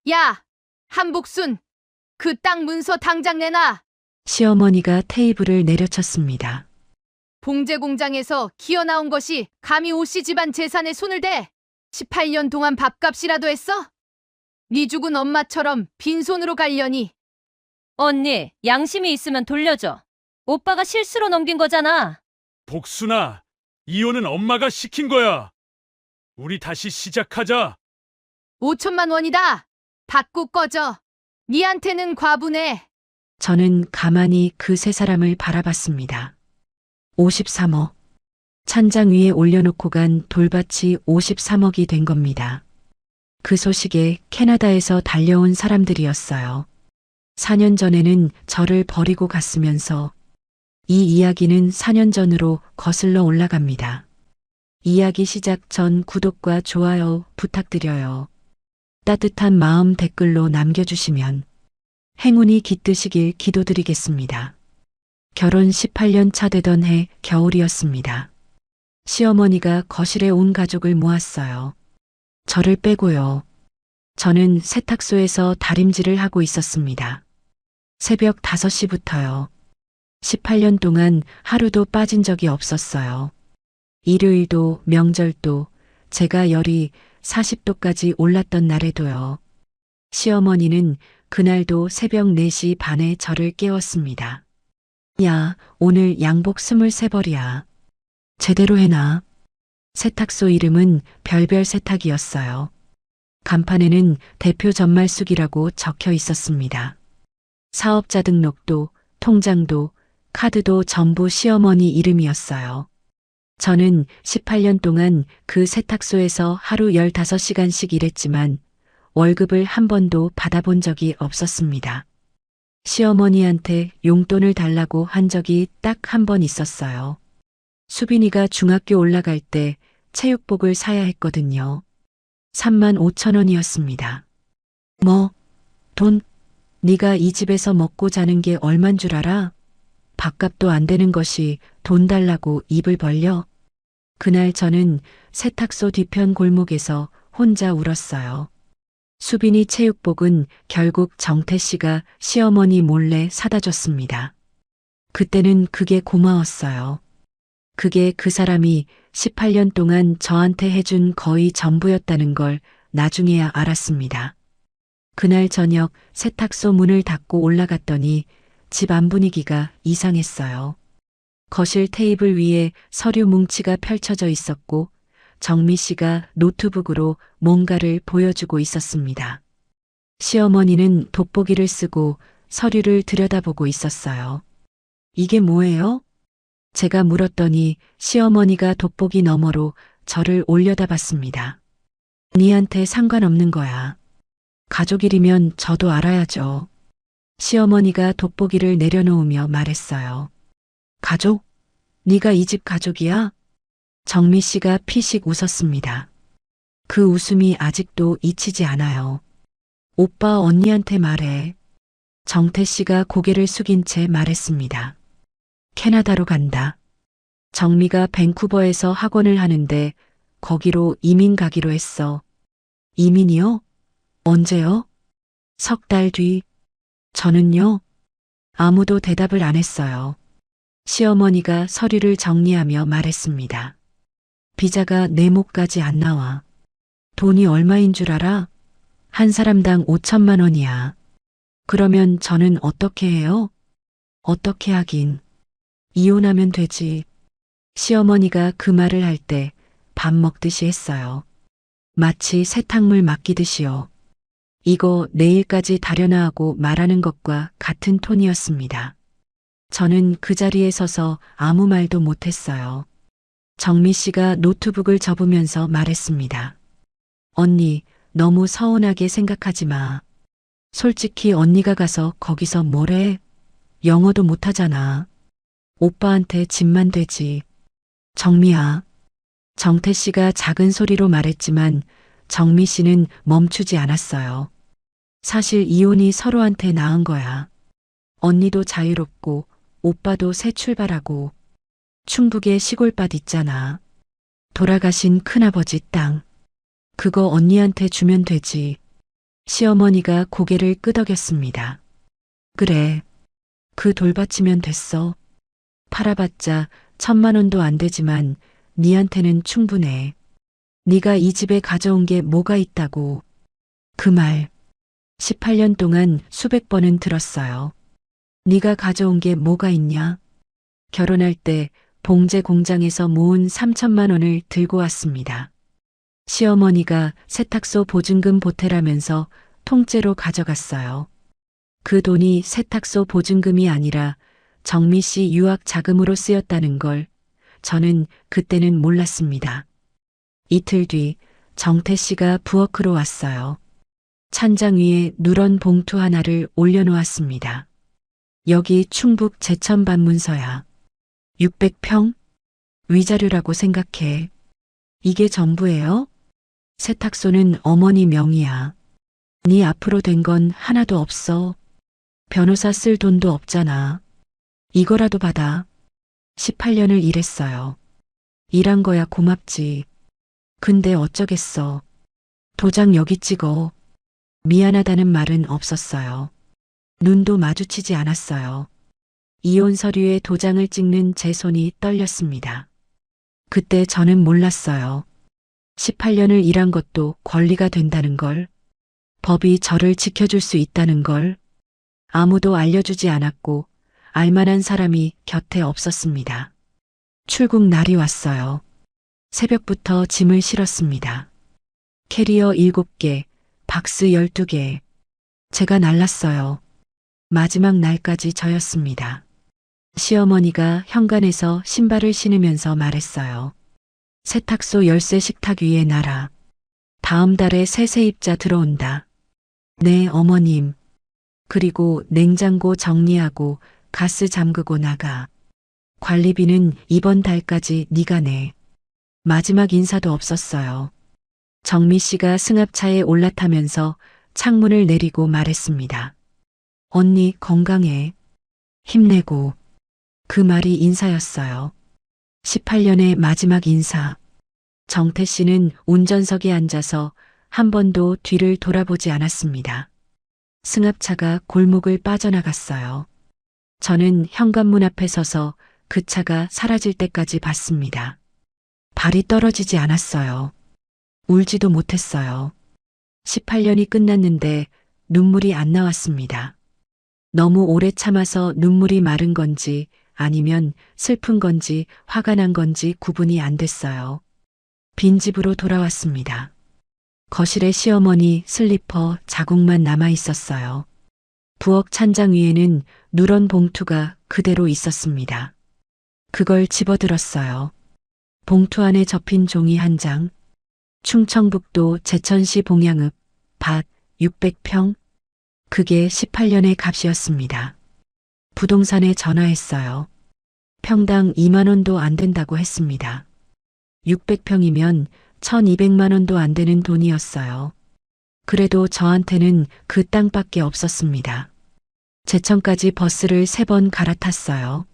야, 한복순, 그 땅 문서 당장 내놔. 시어머니가 테이블을 내려쳤습니다. 봉제 공장에서 기어 나온 것이 감히 오씨 집안 재산에 손을 대? 18년 동안 밥값이라도 했어? 네 죽은 엄마처럼 빈손으로 가려니. 언니, 양심이 있으면 돌려줘. 오빠가 실수로 넘긴 거잖아. 복순아, 이혼은 엄마가 시킨 거야. 우리 다시 시작하자. 5천만 원이다. 받고 꺼져. 니한테는 과분해. 저는 가만히 그 세 사람을 바라봤습니다. 53억. 찬장 위에 올려놓고 간 돌밭이 53억이 된 겁니다. 그 소식에 캐나다에서 달려온 사람들이었어요. 4년 전에는 저를 버리고 갔으면서 이 이야기는 4년 전으로 거슬러 올라갑니다. 이야기 시작 전 구독과 좋아요 부탁드려요. 따뜻한 마음 댓글로 남겨주시면 행운이 깃드시길 기도드리겠습니다. 결혼 18년 차 되던 해 겨울이었습니다. 시어머니가 거실에 온 가족을 모았어요. 저를 빼고요. 저는 세탁소에서 다림질을 하고 있었습니다. 새벽 5시부터요. 18년 동안 하루도 빠진 적이 없었어요. 일요일도 명절도 제가 열이 40도까지 올랐던 날에도요. 시어머니는 그날도 새벽 4시 반에 저를 깨웠습니다. 야, 오늘 양복 23벌이야. 제대로 해놔. 세탁소 이름은 별별 세탁이었어요. 간판에는 대표 전말숙이라고 적혀 있었습니다. 사업자 등록도, 통장도, 카드도 전부 시어머니 이름이었어요. 저는 18년 동안 그 세탁소에서 하루 15시간씩 일했지만 월급을 한 번도 받아본 적이 없었습니다. 시어머니한테 용돈을 달라고 한 적이 딱 한 번 있었어요. 수빈이가 중학교 올라갈 때 체육복을 사야 했거든요. 3만 5천 원이었습니다. 뭐, 돈? 네가 이 집에서 먹고 자는 게 얼만 줄 알아? 밥값도 안 되는 것이 돈 달라고 입을 벌려? 그날 저는 세탁소 뒤편 골목에서 혼자 울었어요. 수빈이 체육복은 결국 정태 씨가 시어머니 몰래 사다 줬습니다. 그때는 그게 고마웠어요. 그게 그 사람이 18년 동안 저한테 해준 거의 전부였다는 걸 나중에야 알았습니다. 그날 저녁 세탁소 문을 닫고 올라갔더니 집 안 분위기가 이상했어요. 거실 테이블 위에 서류 뭉치가 펼쳐져 있었고 정미 씨가 노트북으로 뭔가를 보여주고 있었습니다. 시어머니는 돋보기를 쓰고 서류를 들여다보고 있었어요. 이게 뭐예요? 제가 물었더니 시어머니가 돋보기 너머로 저를 올려다봤습니다. 니한테 상관없는 거야. 가족일이면 저도 알아야죠. 시어머니가 돋보기를 내려놓으며 말했어요. 가족? 네가 이 집 가족이야? 정미 씨가 피식 웃었습니다. 그 웃음이 아직도 잊히지 않아요. 오빠 언니한테 말해. 정태 씨가 고개를 숙인 채 말했습니다. 캐나다로 간다. 정미가 밴쿠버에서 학원을 하는데 거기로 이민 가기로 했어. 이민이요? 언제요? 3달 뒤. 저는요? 아무도 대답을 안 했어요. 시어머니가 서류를 정리하며 말했습니다. 비자가 내 목까지 안 나와. 돈이 얼마인 줄 알아? 한 사람당 5천만 원이야. 그러면 저는 어떻게 해요? 어떻게 하긴. 이혼하면 되지. 시어머니가 그 말을 할 때 밥 먹듯이 했어요. 마치 세탁물 맡기듯이요. 이거 내일까지 다려나 하고 말하는 것과 같은 톤이었습니다. 저는 그 자리에 서서 아무 말도 못했어요. 정미 씨가 노트북을 접으면서 말했습니다. 언니, 너무 서운하게 생각하지 마. 솔직히 언니가 가서 거기서 뭘 해? 영어도 못하잖아. 오빠한테 집만 되지. 정미야. 정태 씨가 작은 소리로 말했지만 정미 씨는 멈추지 않았어요. 사실 이혼이 서로한테 나은 거야. 언니도 자유롭고 오빠도 새 출발하고 충북에 시골밭 있잖아. 돌아가신 큰아버지 땅. 그거 언니한테 주면 되지. 시어머니가 고개를 끄덕였습니다. 그래. 그 돌받치면 됐어. 팔아봤자 1,000만 원도 안 되지만 니한테는 충분해. 네가 이 집에 가져온 게 뭐가 있다고. 그 말 18년 동안 수백 번은 들었어요. 네가 가져온 게 뭐가 있냐? 결혼할 때 봉제 공장에서 모은 3,000만 원을 들고 왔습니다. 시어머니가 세탁소 보증금 보태라면서 통째로 가져갔어요. 그 돈이 세탁소 보증금이 아니라 정미 씨 유학 자금으로 쓰였다는 걸 저는 그때는 몰랐습니다. 이틀 뒤 정태 씨가 부엌으로 왔어요. 찬장 위에 누런 봉투 하나를 올려놓았습니다. 여기 충북 제천 반문서야. 600평? 위자료라고 생각해. 이게 전부예요? 세탁소는 어머니 명의야. 네 앞으로 된 건 하나도 없어. 변호사 쓸 돈도 없잖아. 이거라도 받아. 18년을 일했어요. 일한 거야 고맙지. 근데 어쩌겠어. 도장 여기 찍어. 미안하다는 말은 없었어요. 눈도 마주치지 않았어요. 이혼 서류에 도장을 찍는 제 손이 떨렸습니다. 그때 저는 몰랐어요. 18년을 일한 것도 권리가 된다는 걸. 법이 저를 지켜줄 수 있다는 걸. 아무도 알려주지 않았고 알만한 사람이 곁에 없었습니다. 출국 날이 왔어요. 새벽부터 짐을 실었습니다. 캐리어 7개, 박스 12개. 제가 날랐어요. 마지막 날까지 저였습니다. 시어머니가 현관에서 신발을 신으면서 말했어요. 세탁소 열쇠 식탁 위에 놔라. 다음 달에 새 세입자 들어온다. 네, 어머님. 그리고 냉장고 정리하고 가스 잠그고 나가. 관리비는 이번 달까지 네가 내. 마지막 인사도 없었어요. 정미 씨가 승합차에 올라타면서 창문을 내리고 말했습니다. 언니 건강해. 힘내고. 그 말이 인사였어요. 18년의 마지막 인사. 정태 씨는 운전석에 앉아서 한 번도 뒤를 돌아보지 않았습니다. 승합차가 골목을 빠져나갔어요. 저는 현관문 앞에 서서 그 차가 사라질 때까지 봤습니다. 발이 떨어지지 않았어요. 울지도 못했어요. 18년이 끝났는데 눈물이 안 나왔습니다. 너무 오래 참아서 눈물이 마른 건지 아니면 슬픈 건지 화가 난 건지 구분이 안 됐어요. 빈집으로 돌아왔습니다. 거실에 시어머니 슬리퍼 자국만 남아 있었어요. 부엌 찬장 위에는 누런 봉투가 그대로 있었습니다. 그걸 집어들었어요. 봉투 안에 접힌 종이 한 장. 충청북도 제천시 봉양읍 밭 600평. 그게 18년의 값이었습니다. 부동산에 전화했어요. 평당 2만 원도 안 된다고 했습니다. 600평이면 1,200만 원도 안 되는 돈이었어요. 그래도 저한테는 그 땅밖에 없었습니다. 제천까지 버스를 3번 갈아탔어요.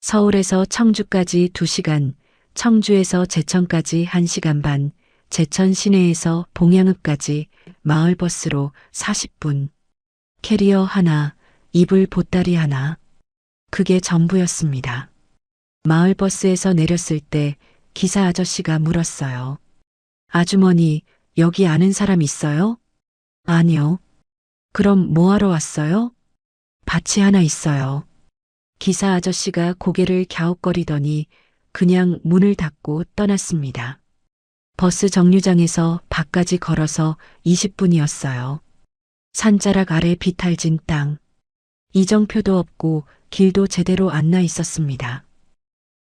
서울에서 청주까지 2시간, 청주에서 제천까지 1시간 반, 제천 시내에서 봉양읍까지 마을버스로 40분. 캐리어 하나, 이불 보따리 하나. 그게 전부였습니다. 마을버스에서 내렸을 때 기사 아저씨가 물었어요. 아주머니, 여기 아는 사람 있어요? 아니요. 그럼 뭐하러 왔어요? 밭이 하나 있어요. 기사 아저씨가 고개를 갸웃거리더니 그냥 문을 닫고 떠났습니다. 버스 정류장에서 밭까지 걸어서 20분이었어요. 산자락 아래 비탈진 땅. 이정표도 없고 길도 제대로 안 나 있었습니다.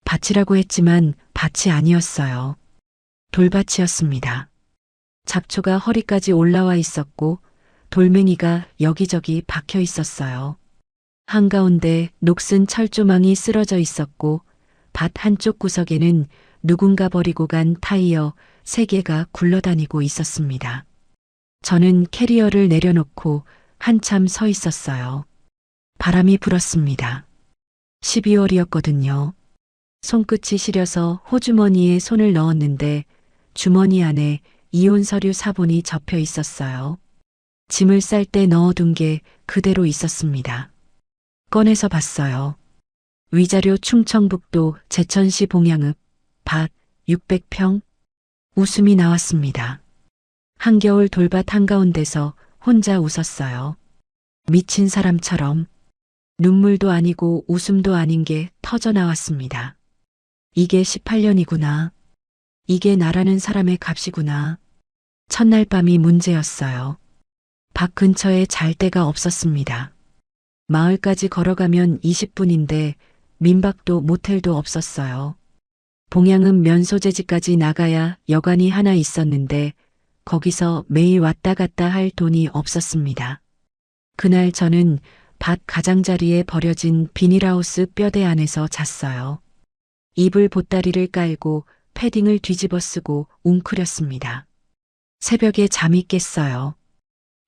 밭이라고 했지만 밭이 아니었어요. 돌밭이었습니다. 잡초가 허리까지 올라와 있었고 돌멩이가 여기저기 박혀 있었어요. 한가운데 녹슨 철조망이 쓰러져 있었고 밭 한쪽 구석에는 누군가 버리고 간 타이어 3개가 굴러다니고 있었습니다. 저는 캐리어를 내려놓고 한참 서 있었어요. 바람이 불었습니다. 12월이었거든요. 손끝이 시려서 호주머니에 손을 넣었는데 주머니 안에 이혼 서류 사본이 접혀 있었어요. 짐을 쌀 때 넣어둔 게 그대로 있었습니다. 꺼내서 봤어요. 위자료 충청북도 제천시 봉양읍 밭 600평. 웃음이 나왔습니다. 한겨울 돌밭 한가운데서 혼자 웃었어요. 미친 사람처럼. 눈물도 아니고 웃음도 아닌 게 터져 나왔습니다. 이게 18년이구나. 이게 나라는 사람의 값이구나. 첫날 밤이 문제였어요. 밭 근처에 잘 데가 없었습니다. 마을까지 걸어가면 20분인데 민박도 모텔도 없었어요. 봉양은 면소재지까지 나가야 여관이 하나 있었는데 거기서 매일 왔다 갔다 할 돈이 없었습니다. 그날 저는 밭 가장자리에 버려진 비닐하우스 뼈대 안에서 잤어요. 이불 보따리를 깔고 패딩을 뒤집어 쓰고 웅크렸습니다. 새벽에 잠이 깼어요.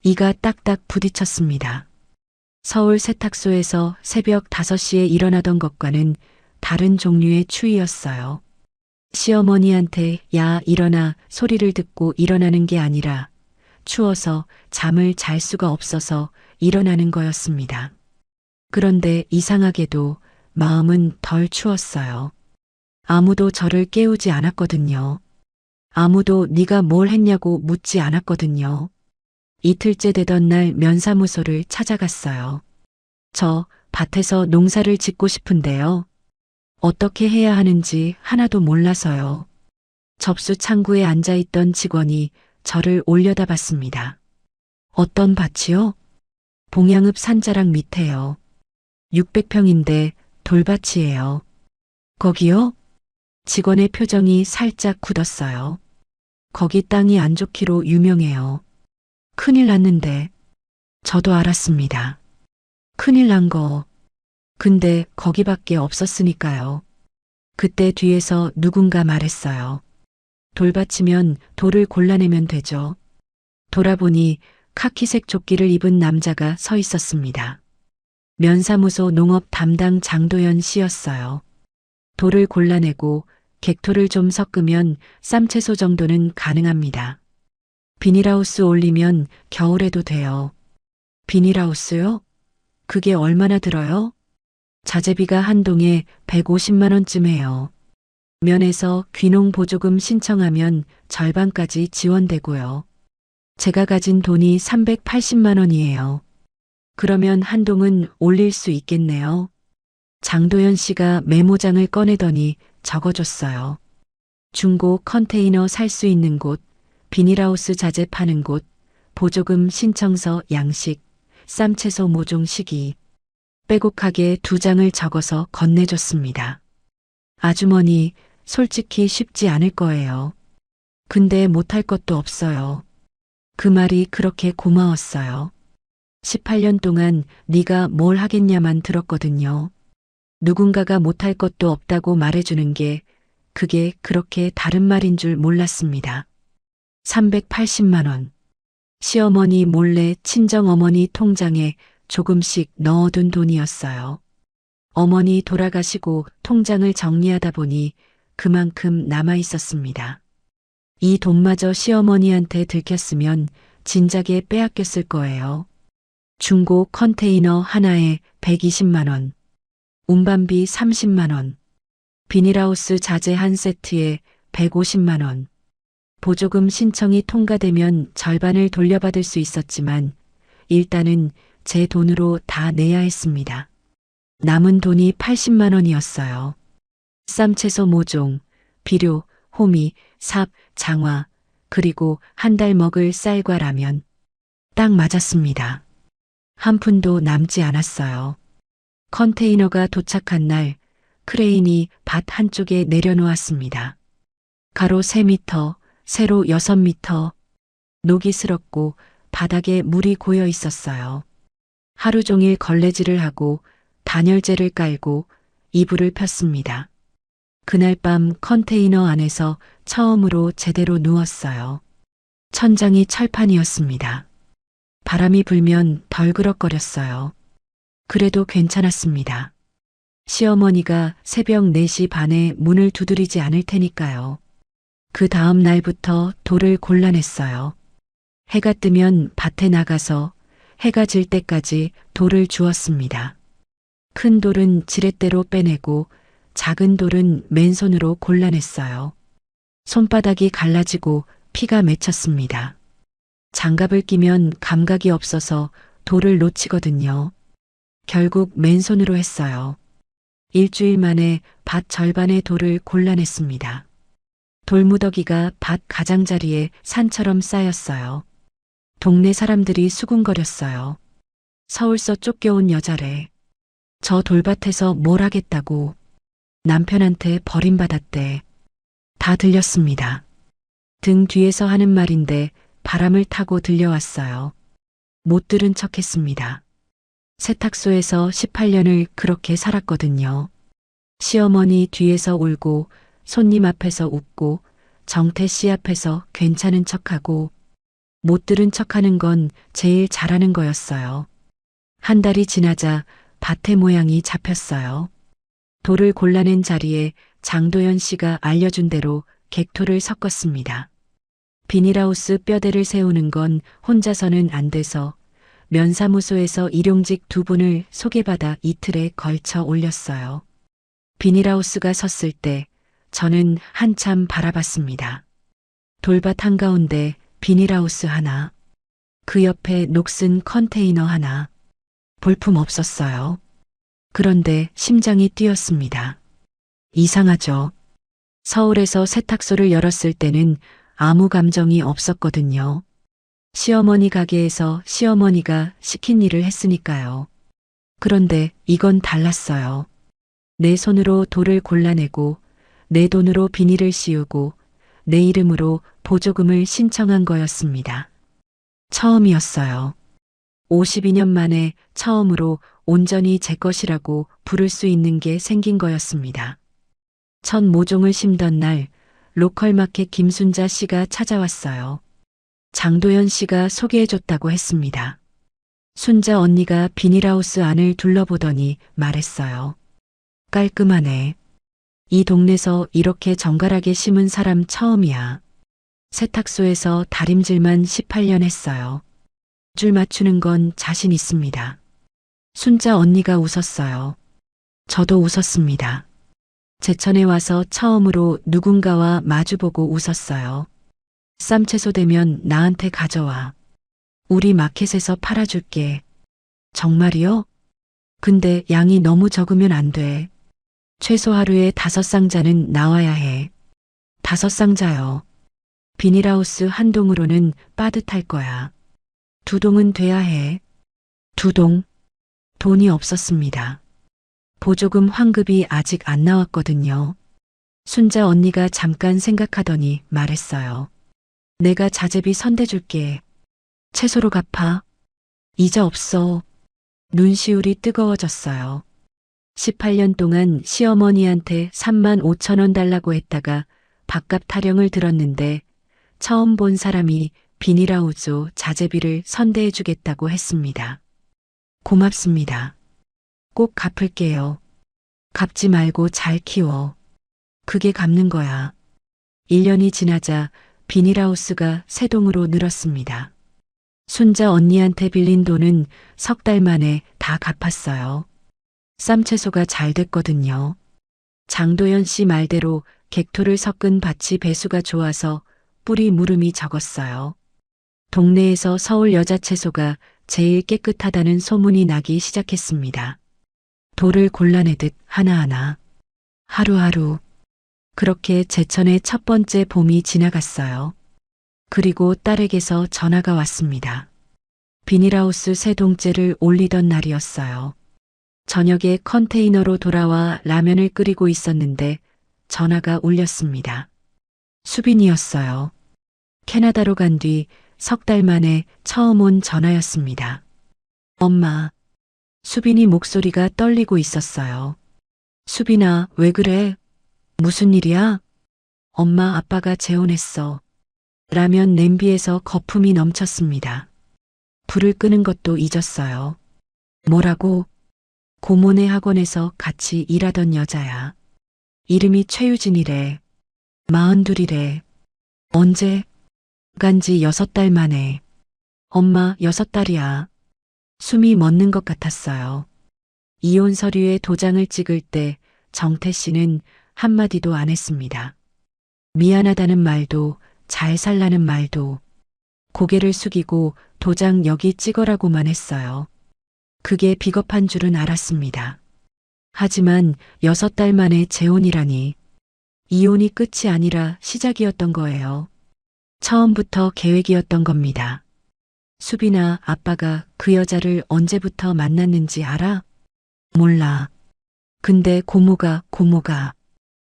이가 딱딱 부딪혔습니다. 서울 세탁소에서 새벽 5시에 일어나던 것과는 다른 종류의 추위였어요. 시어머니한테 야 일어나 소리를 듣고 일어나는 게 아니라 추워서 잠을 잘 수가 없어서 일어나는 거였습니다. 그런데 이상하게도 마음은 덜 추웠어요. 아무도 저를 깨우지 않았거든요. 아무도 네가 뭘 했냐고 묻지 않았거든요. 이틀째 되던 날 면사무소를 찾아갔어요. 저 밭에서 농사를 짓고 싶은데요. 어떻게 해야 하는지 하나도 몰라서요. 접수 창구에 앉아있던 직원이 저를 올려다봤습니다. 어떤 밭이요? 봉양읍 산자락 밑에요. 600평인데 돌밭이에요. 거기요? 직원의 표정이 살짝 굳었어요. 거기 땅이 안 좋기로 유명해요. 큰일 났는데. 저도 알았습니다. 큰일 난 거. 근데 거기밖에 없었으니까요. 그때 뒤에서 누군가 말했어요. 돌밭이면 돌을 골라내면 되죠. 돌아보니 카키색 조끼를 입은 남자가 서 있었습니다. 면사무소 농업 담당 장도연 씨였어요. 돌을 골라내고 객토를 좀 섞으면 쌈채소 정도는 가능합니다. 비닐하우스 올리면 겨울에도 돼요. 비닐하우스요? 그게 얼마나 들어요? 자재비가 한 동에 150만 원쯤 해요. 면에서 귀농 보조금 신청하면 절반까지 지원되고요. 제가 가진 돈이 380만 원이에요. 그러면 한 동은 올릴 수 있겠네요. 장도연 씨가 메모장을 꺼내더니 적어줬어요. 중고 컨테이너 살 수 있는 곳, 비닐하우스 자재 파는 곳, 보조금 신청서 양식, 쌈채소 모종 시기. 빼곡하게 2장을 적어서 건네줬습니다. 아주머니, 솔직히 쉽지 않을 거예요. 근데 못할 것도 없어요. 그 말이 그렇게 고마웠어요. 18년 동안 네가 뭘 하겠냐만 들었거든요. 누군가가 못할 것도 없다고 말해주는 게 그게 그렇게 다른 말인 줄 몰랐습니다. 380만 원. 시어머니 몰래 친정어머니 통장에 조금씩 넣어둔 돈이었어요. 어머니 돌아가시고 통장을 정리하다 보니 그만큼 남아 있었습니다. 이 돈마저 시어머니한테 들켰으면 진작에 빼앗겼을 거예요. 중고 컨테이너 하나에 120만 원, 운반비 30만 원, 비닐하우스 자재 한 세트에 150만 원. 보조금 신청이 통과되면 절반을 돌려받을 수 있었지만 일단은 제 돈으로 다 내야 했습니다. 남은 돈이 80만 원이었어요. 쌈채소 모종, 비료, 호미, 삽, 장화, 그리고 한 달 먹을 쌀과 라면. 딱 맞았습니다. 한 푼도 남지 않았어요. 컨테이너가 도착한 날 크레인이 밭 한쪽에 내려놓았습니다. 가로 3미터, 세로 6미터. 녹이 슬었고 바닥에 물이 고여 있었어요. 하루 종일 걸레질을 하고 단열재를 깔고 이불을 폈습니다. 그날 밤 컨테이너 안에서 처음으로 제대로 누웠어요. 천장이 철판이었습니다. 바람이 불면 덜그럭거렸어요. 그래도 괜찮았습니다. 시어머니가 새벽 4시 반에 문을 두드리지 않을 테니까요. 그 다음 날부터 돌을 골라냈어요. 해가 뜨면 밭에 나가서 해가 질 때까지 돌을 주웠습니다. 큰 돌은 지렛대로 빼내고 작은 돌은 맨손으로 골라냈어요. 손바닥이 갈라지고 피가 맺혔습니다. 장갑을 끼면 감각이 없어서 돌을 놓치거든요. 결국 맨손으로 했어요. 일주일 만에 밭 절반의 돌을 골라냈습니다. 돌무더기가 밭 가장자리에 산처럼 쌓였어요. 동네 사람들이 수군거렸어요. 서울서 쫓겨온 여자래. 저 돌밭에서 뭘 하겠다고. 남편한테 버림받았대. 다 들렸습니다. 등 뒤에서 하는 말인데 바람을 타고 들려왔어요. 못 들은 척 했습니다. 세탁소에서 18년을 그렇게 살았거든요. 시어머니 뒤에서 울고 손님 앞에서 웃고 정태 씨 앞에서 괜찮은 척하고 못 들은 척하는 건 제일 잘하는 거였어요. 한 달이 지나자 밭의 모양이 잡혔어요. 돌을 골라낸 자리에 장도연 씨가 알려준 대로 객토를 섞었습니다. 비닐하우스 뼈대를 세우는 건 혼자서는 안 돼서 면사무소에서 일용직 2분을 소개받아 이틀에 걸쳐 올렸어요. 비닐하우스가 섰을 때 저는 한참 바라봤습니다. 돌밭 한가운데 비닐하우스 하나, 그 옆에 녹슨 컨테이너 하나, 볼품 없었어요. 그런데 심장이 뛰었습니다. 이상하죠. 서울에서 세탁소를 열었을 때는 아무 감정이 없었거든요. 시어머니 가게에서 시어머니가 시킨 일을 했으니까요. 그런데 이건 달랐어요. 내 손으로 돌을 골라내고 내 돈으로 비닐을 씌우고 내 이름으로 보조금을 신청한 거였습니다. 처음이었어요. 52년 만에 처음으로 온전히 제 것이라고 부를 수 있는 게 생긴 거였습니다. 첫 모종을 심던 날 로컬마켓 김순자 씨가 찾아왔어요. 장도연 씨가 소개해줬다고 했습니다. 순자 언니가 비닐하우스 안을 둘러보더니 말했어요. 깔끔하네. 이 동네서 이렇게 정갈하게 심은 사람 처음이야. 세탁소에서 다림질만 18년 했어요. 줄 맞추는 건 자신 있습니다. 순자 언니가 웃었어요. 저도 웃었습니다. 제천에 와서 처음으로 누군가와 마주보고 웃었어요. 쌈채소 되면 나한테 가져와. 우리 마켓에서 팔아줄게. 정말이요? 근데 양이 너무 적으면 안 돼. 최소 하루에 5상자는 나와야 해. 5상자요. 비닐하우스 한 동으로는 빠듯할 거야. 2동은 돼야 해. 2동. 돈이 없었습니다. 보조금 환급이 아직 안 나왔거든요. 순자 언니가 잠깐 생각하더니 말했어요. 내가 자재비 선대줄게. 채소로 갚아. 이자 없어. 눈시울이 뜨거워졌어요. 18년 동안 시어머니한테 3만 5천 원 달라고 했다가 밥값 타령을 들었는데 처음 본 사람이 비닐하우스 자재비를 선대해주겠다고 했습니다. 고맙습니다. 꼭 갚을게요. 갚지 말고 잘 키워. 그게 갚는 거야. 1년이 지나자 비닐하우스가 3동으로 늘었습니다. 순자 언니한테 빌린 돈은 3달 만에 다 갚았어요. 쌈채소가 잘 됐거든요. 장도연 씨 말대로 객토를 섞은 밭이 배수가 좋아서 뿌리 무름이 적었어요. 동네에서 서울 여자 채소가 제일 깨끗하다는 소문이 나기 시작했습니다. 돌을 골라내듯 하나하나, 하루하루. 그렇게 제천의 첫 번째 봄이 지나갔어요. 그리고 딸에게서 전화가 왔습니다. 비닐하우스 3동째를 올리던 날이었어요. 저녁에 컨테이너로 돌아와 라면을 끓이고 있었는데 전화가 울렸습니다. 수빈이었어요. 캐나다로 간 뒤 3달 만에 처음 온 전화였습니다. 엄마. 수빈이 목소리가 떨리고 있었어요. 수빈아, 왜 그래? 무슨 일이야? 엄마, 아빠가 재혼했어. 라면 냄비에서 거품이 넘쳤습니다. 불을 끄는 것도 잊었어요. 뭐라고? 고모네 학원에서 같이 일하던 여자야. 이름이 최유진이래. 42이래. 언제? 간지 6달 만에. 엄마 6달이야. 숨이 멎는 것 같았어요. 이혼 서류에 도장을 찍을 때 정태 씨는 한마디도 안 했습니다. 미안하다는 말도 잘 살라는 말도 고개를 숙이고 도장 여기 찍어라고만 했어요. 그게 비겁한 줄은 알았습니다. 하지만 6달 만에 재혼이라니 이혼이 끝이 아니라 시작이었던 거예요. 처음부터 계획이었던 겁니다. 수빈아, 아빠가 그 여자를 언제부터 만났는지 알아? 몰라. 근데 고모가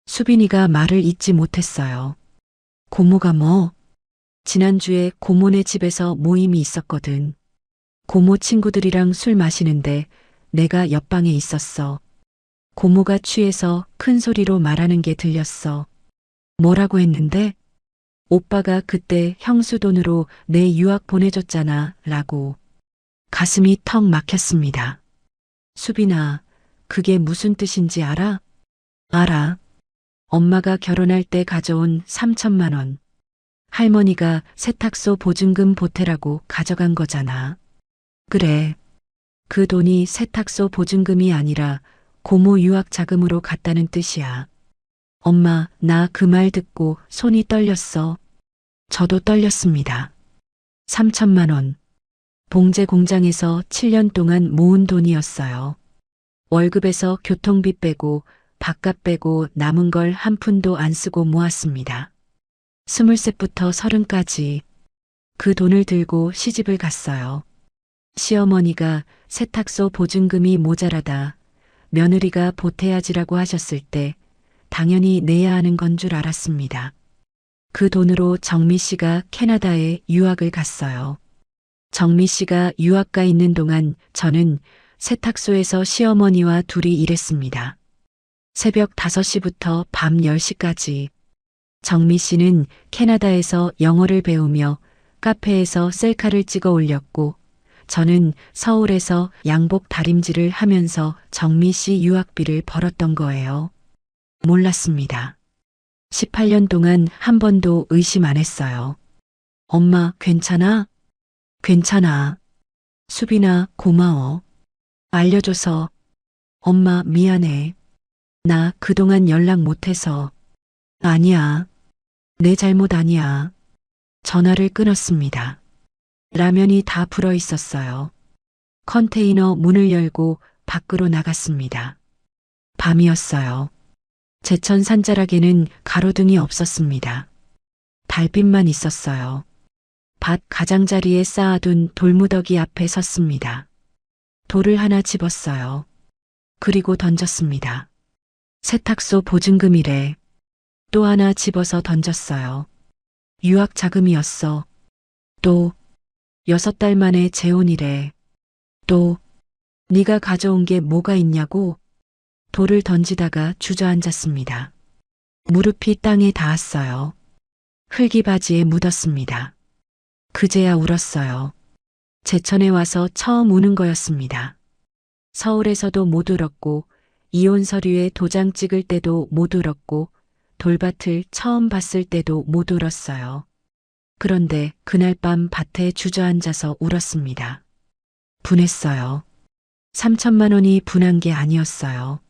수빈이가 말을 잇지 못했어요. 고모가 뭐? 지난주에 고모네 집에서 모임이 있었거든. 고모 친구들이랑 술 마시는데 내가 옆방에 있었어. 고모가 취해서 큰 소리로 말하는 게 들렸어. 뭐라고 했는데? 오빠가 그때 형수 돈으로 내 유학 보내줬잖아, 라고. 가슴이 턱 막혔습니다. 수빈아, 그게 무슨 뜻인지 알아? 알아. 엄마가 결혼할 때 가져온 3천만 원. 할머니가 세탁소 보증금 보태라고 가져간 거잖아. 그래. 그 돈이 세탁소 보증금이 아니라 고모 유학 자금으로 갔다는 뜻이야. 엄마, 나 그 말 듣고 손이 떨렸어. 저도 떨렸습니다. 3천만 원. 봉제 공장에서 7년 동안 모은 돈이었어요. 월급에서 교통비 빼고 밥값 빼고 남은 걸 한 푼도 안 쓰고 모았습니다. 20살부터 30까지 그 돈을 들고 시집을 갔어요. 시어머니가 세탁소 보증금이 모자라다 며느리가 보태야지라고 하셨을 때 당연히 내야 하는 건 줄 알았습니다. 그 돈으로 정미 씨가 캐나다에 유학을 갔어요. 정미 씨가 유학 가 있는 동안 저는 세탁소에서 시어머니와 둘이 일했습니다. 새벽 5시부터 밤 10시까지. 정미 씨는 캐나다에서 영어를 배우며 카페에서 셀카를 찍어 올렸고 저는 서울에서 양복 다림질을 하면서 정미 씨 유학비를 벌었던 거예요. 몰랐습니다. 18년 동안 한 번도 의심 안 했어요. 엄마, 괜찮아? 괜찮아. 수빈아, 고마워. 알려줘서. 엄마, 미안해. 나 그동안 연락 못해서. 아니야. 내 잘못 아니야. 전화를 끊었습니다. 라면이 다 불어 있었어요. 컨테이너 문을 열고 밖으로 나갔습니다. 밤이었어요. 제천 산자락에는 가로등이 없었습니다. 달빛만 있었어요. 밭 가장자리에 쌓아둔 돌무더기 앞에 섰습니다. 돌을 하나 집었어요. 그리고 던졌습니다. 세탁소 보증금이래. 또 하나 집어서 던졌어요. 유학 자금이었어. 또 6달 만에 재혼이래. 또 네가 가져온 게 뭐가 있냐고. 돌을 던지다가 주저앉았습니다. 무릎이 땅에 닿았어요. 흙이 바지에 묻었습니다. 그제야 울었어요. 제천에 와서 처음 우는 거였습니다. 서울에서도 못 울었고 이혼 서류에 도장 찍을 때도 못 울었고 돌밭을 처음 봤을 때도 못 울었어요. 그런데 그날 밤 밭에 주저앉아서 울었습니다. 분했어요. 3천만 원이 분한 게 아니었어요.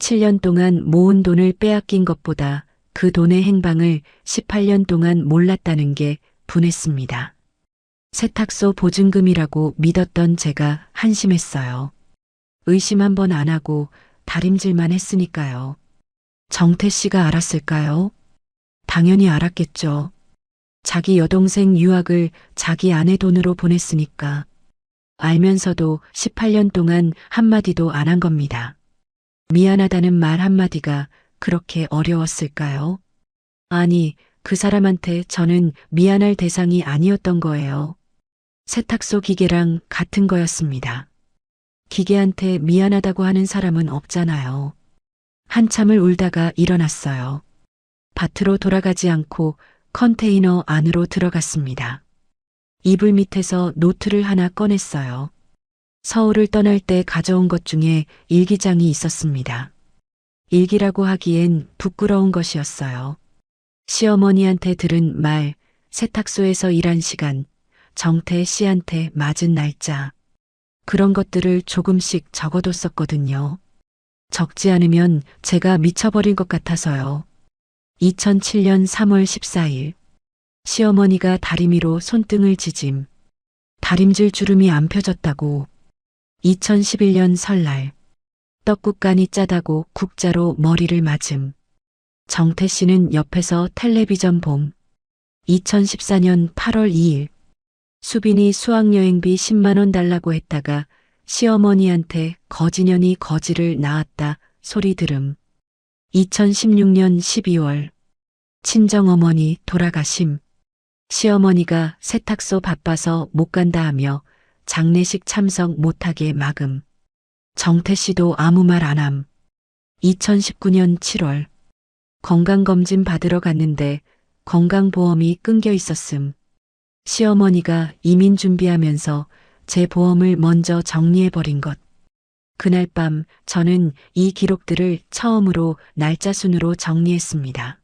7년 동안 모은 돈을 빼앗긴 것보다 그 돈의 행방을 18년 동안 몰랐다는 게 분했습니다. 세탁소 보증금이라고 믿었던 제가 한심했어요. 의심 한 번 안 하고 다림질만 했으니까요. 정태 씨가 알았을까요? 당연히 알았겠죠. 자기 여동생 유학을 자기 아내 돈으로 보냈으니까. 알면서도 18년 동안 한마디도 안 한 겁니다. 미안하다는 말 한마디가 그렇게 어려웠을까요? 아니, 그 사람한테 저는 미안할 대상이 아니었던 거예요. 세탁소 기계랑 같은 거였습니다. 기계한테 미안하다고 하는 사람은 없잖아요. 한참을 울다가 일어났어요. 밭으로 돌아가지 않고 컨테이너 안으로 들어갔습니다. 이불 밑에서 노트를 하나 꺼냈어요. 서울을 떠날 때 가져온 것 중에 일기장이 있었습니다. 일기라고 하기엔 부끄러운 것이었어요. 시어머니한테 들은 말, 세탁소에서 일한 시간, 정태 씨한테 맞은 날짜. 그런 것들을 조금씩 적어뒀었거든요. 적지 않으면 제가 미쳐버린 것 같아서요. 2007년 3월 14일. 시어머니가 다리미로 손등을 지짐. 다림질 주름이 안 펴졌다고. 2011년 설날. 떡국 간이 짜다고 국자로 머리를 맞음. 정태 씨는 옆에서 텔레비전 봄. 2014년 8월 2일. 수빈이 수학여행비 10만 원 달라고 했다가 시어머니한테 거지년이 거지를 낳았다 소리 들음. 2016년 12월. 친정어머니 돌아가심. 시어머니가 세탁소 바빠서 못 간다 하며 장례식 참석 못하게 막음. 정태 씨도 아무 말 안 함. 2019년 7월. 건강검진 받으러 갔는데 건강보험이 끊겨 있었음. 시어머니가 이민 준비하면서 제 보험을 먼저 정리해버린 것. 그날 밤 저는 이 기록들을 처음으로 날짜 순으로 정리했습니다.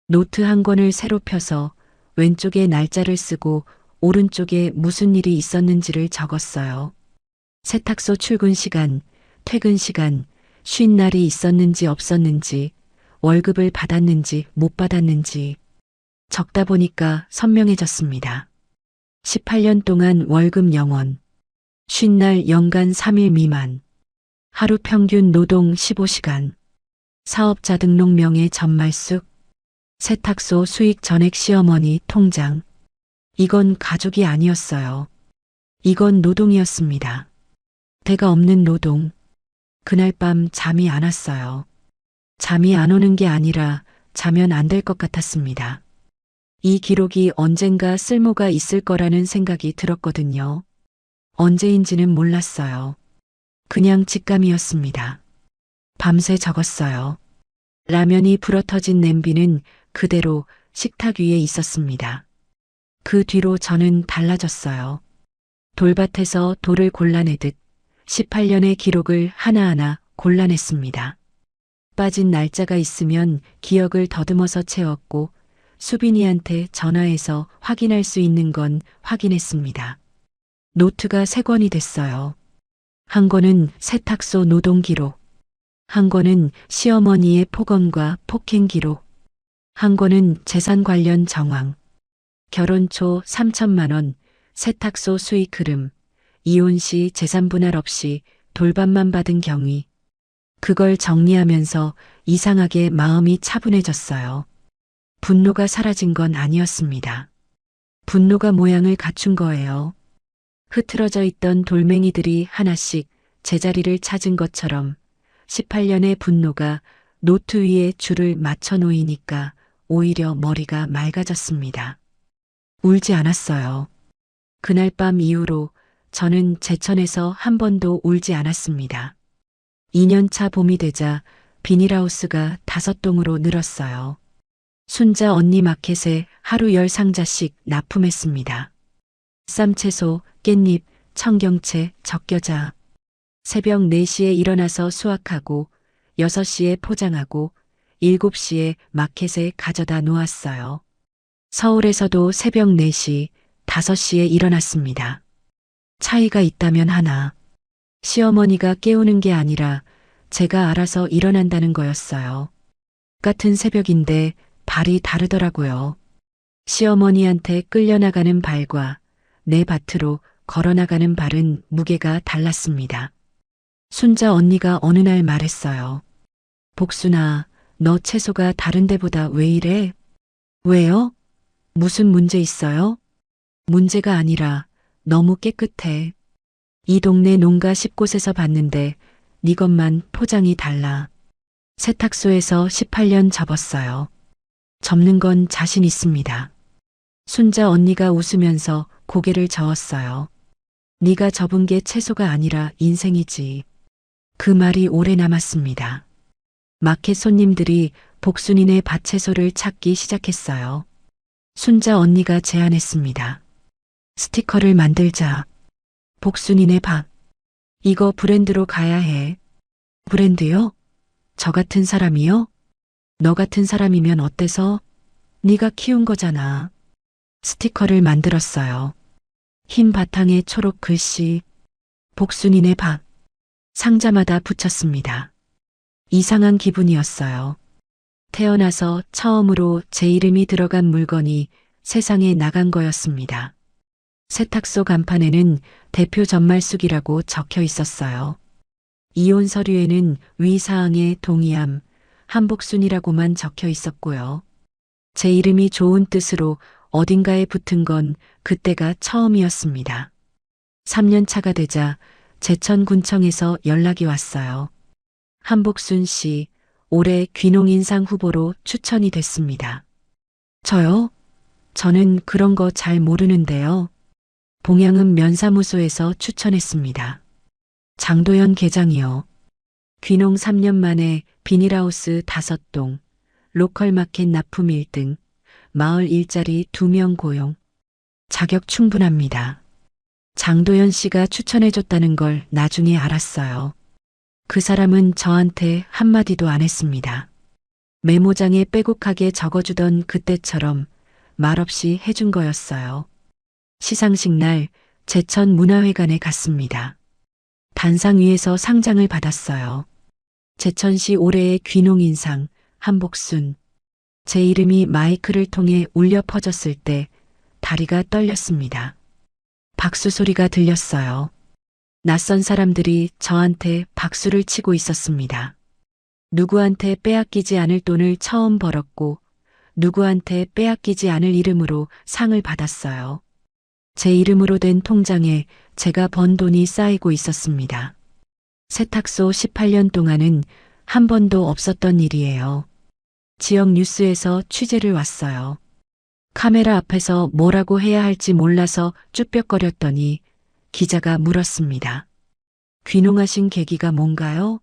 노트 한 권을 새로 펴서 왼쪽에 날짜를 쓰고 오른쪽에 무슨 일이 있었는지를 적었어요. 세탁소 출근 시간, 퇴근 시간, 쉰 날이 있었는지 없었는지, 월급을 받았는지 못 받았는지. 적다 보니까 선명해졌습니다. 18년 동안 월급 0원, 쉰 날 연간 3일 미만, 하루 평균 노동 15시간, 사업자 등록명의 전말숙, 세탁소 수익 전액 시어머니 통장. 이건 가족이 아니었어요. 이건 노동이었습니다. 대가 없는 노동. 그날 밤 잠이 안 왔어요. 잠이 안 오는 게 아니라 자면 안 될 것 같았습니다. 이 기록이 언젠가 쓸모가 있을 거라는 생각이 들었거든요. 언제인지는 몰랐어요. 그냥 직감이었습니다. 밤새 적었어요. 라면이 불어터진 냄비는 그대로 식탁 위에 있었습니다. 그 뒤로 저는 달라졌어요. 돌밭에서 돌을 골라내듯 18년의 기록을 하나하나 골라냈습니다. 빠진 날짜가 있으면 기억을 더듬어서 채웠고 수빈이한테 전화해서 확인할 수 있는 건 확인했습니다. 노트가 3권이 됐어요. 한 권은 세탁소 노동 기록, 한 권은 시어머니의 폭언과 폭행 기록, 한 권은 재산 관련 정황, 결혼 초 3천만 원, 세탁소 수익 흐름, 이혼 시 재산 분할 없이 돌반만 받은 경위. 그걸 정리하면서 이상하게 마음이 차분해졌어요. 분노가 사라진 건 아니었습니다. 분노가 모양을 갖춘 거예요. 흐트러져 있던 돌멩이들이 하나씩 제자리를 찾은 것처럼 18년의 분노가 노트 위에 줄을 맞춰 놓이니까 오히려 머리가 맑아졌습니다. 울지 않았어요. 그날 밤 이후로 저는 제천에서 한 번도 울지 않았습니다. 2년차 봄이 되자 비닐하우스가 5동으로 늘었어요. 순자 언니 마켓에 하루 10상자씩 납품했습니다. 쌈채소, 깻잎, 청경채, 적겨자. 새벽 4시에 일어나서 수확하고 6시에 포장하고 7시에 마켓에 가져다 놓았어요. 서울에서도 새벽 4시, 5시에 일어났습니다. 차이가 있다면 하나. 시어머니가 깨우는 게 아니라 제가 알아서 일어난다는 거였어요. 같은 새벽인데 발이 다르더라고요. 시어머니한테 끌려나가는 발과 내 밭으로 걸어나가는 발은 무게가 달랐습니다. 순자 언니가 어느 날 말했어요. 복순아, 너 채소가 다른 데보다 왜 이래? 왜요? 무슨 문제 있어요? 문제가 아니라 너무 깨끗해. 이 동네 농가 10곳에서 봤는데 네 것만 포장이 달라. 세탁소에서 18년 접었어요. 접는 건 자신 있습니다. 순자 언니가 웃으면서 고개를 저었어요. 네가 접은 게 채소가 아니라 인생이지. 그 말이 오래 남았습니다. 마켓 손님들이 복순이네 밭 채소를 찾기 시작했어요. 순자 언니가 제안했습니다. 스티커를 만들자. 복순이네 밭. 이거 브랜드로 가야 해. 브랜드요? 저 같은 사람이요? 너 같은 사람이면 어때서? 네가 키운 거잖아. 스티커를 만들었어요. 흰 바탕에 초록 글씨, 복순이네 밥. 상자마다 붙였습니다. 이상한 기분이었어요. 태어나서 처음으로 제 이름이 들어간 물건이 세상에 나간 거였습니다. 세탁소 간판에는 대표 전말숙이라고 적혀 있었어요. 이혼 서류에는 위 사항에 동의함, 한복순이라고만 적혀 있었고요. 제 이름이 좋은 뜻으로 어딘가에 붙은 건 그때가 처음이었습니다. 3년 차가 되자 제천군청에서 연락이 왔어요. 한복순 씨, 올해 귀농인상 후보로 추천이 됐습니다. 저요? 저는 그런 거 잘 모르는데요. 봉양은 면사무소에서 추천했습니다. 장도연 계장이요. 귀농 3년 만에 비닐하우스 5동, 로컬마켓 납품 1등, 마을 일자리 2명 고용. 자격 충분합니다. 장도연 씨가 추천해줬다는 걸 나중에 알았어요. 그 사람은 저한테 한마디도 안 했습니다. 메모장에 빼곡하게 적어주던 그때처럼 말없이 해준 거였어요. 시상식 날 제천문화회관에 갔습니다. 단상 위에서 상장을 받았어요. 제천시 올해의 귀농인상 한복순. 제 이름이 마이크를 통해 울려 퍼졌을 때 다리가 떨렸습니다. 박수 소리가 들렸어요. 낯선 사람들이 저한테 박수를 치고 있었습니다. 누구한테 빼앗기지 않을 돈을 처음 벌었고 누구한테 빼앗기지 않을 이름으로 상을 받았어요. 제 이름으로 된 통장에 제가 번 돈이 쌓이고 있었습니다. 세탁소 18년 동안은 한 번도 없었던 일이에요. 지역 뉴스에서 취재를 왔어요. 카메라 앞에서 뭐라고 해야 할지 몰라서 쭈뼛거렸더니 기자가 물었습니다. 귀농하신 계기가 뭔가요?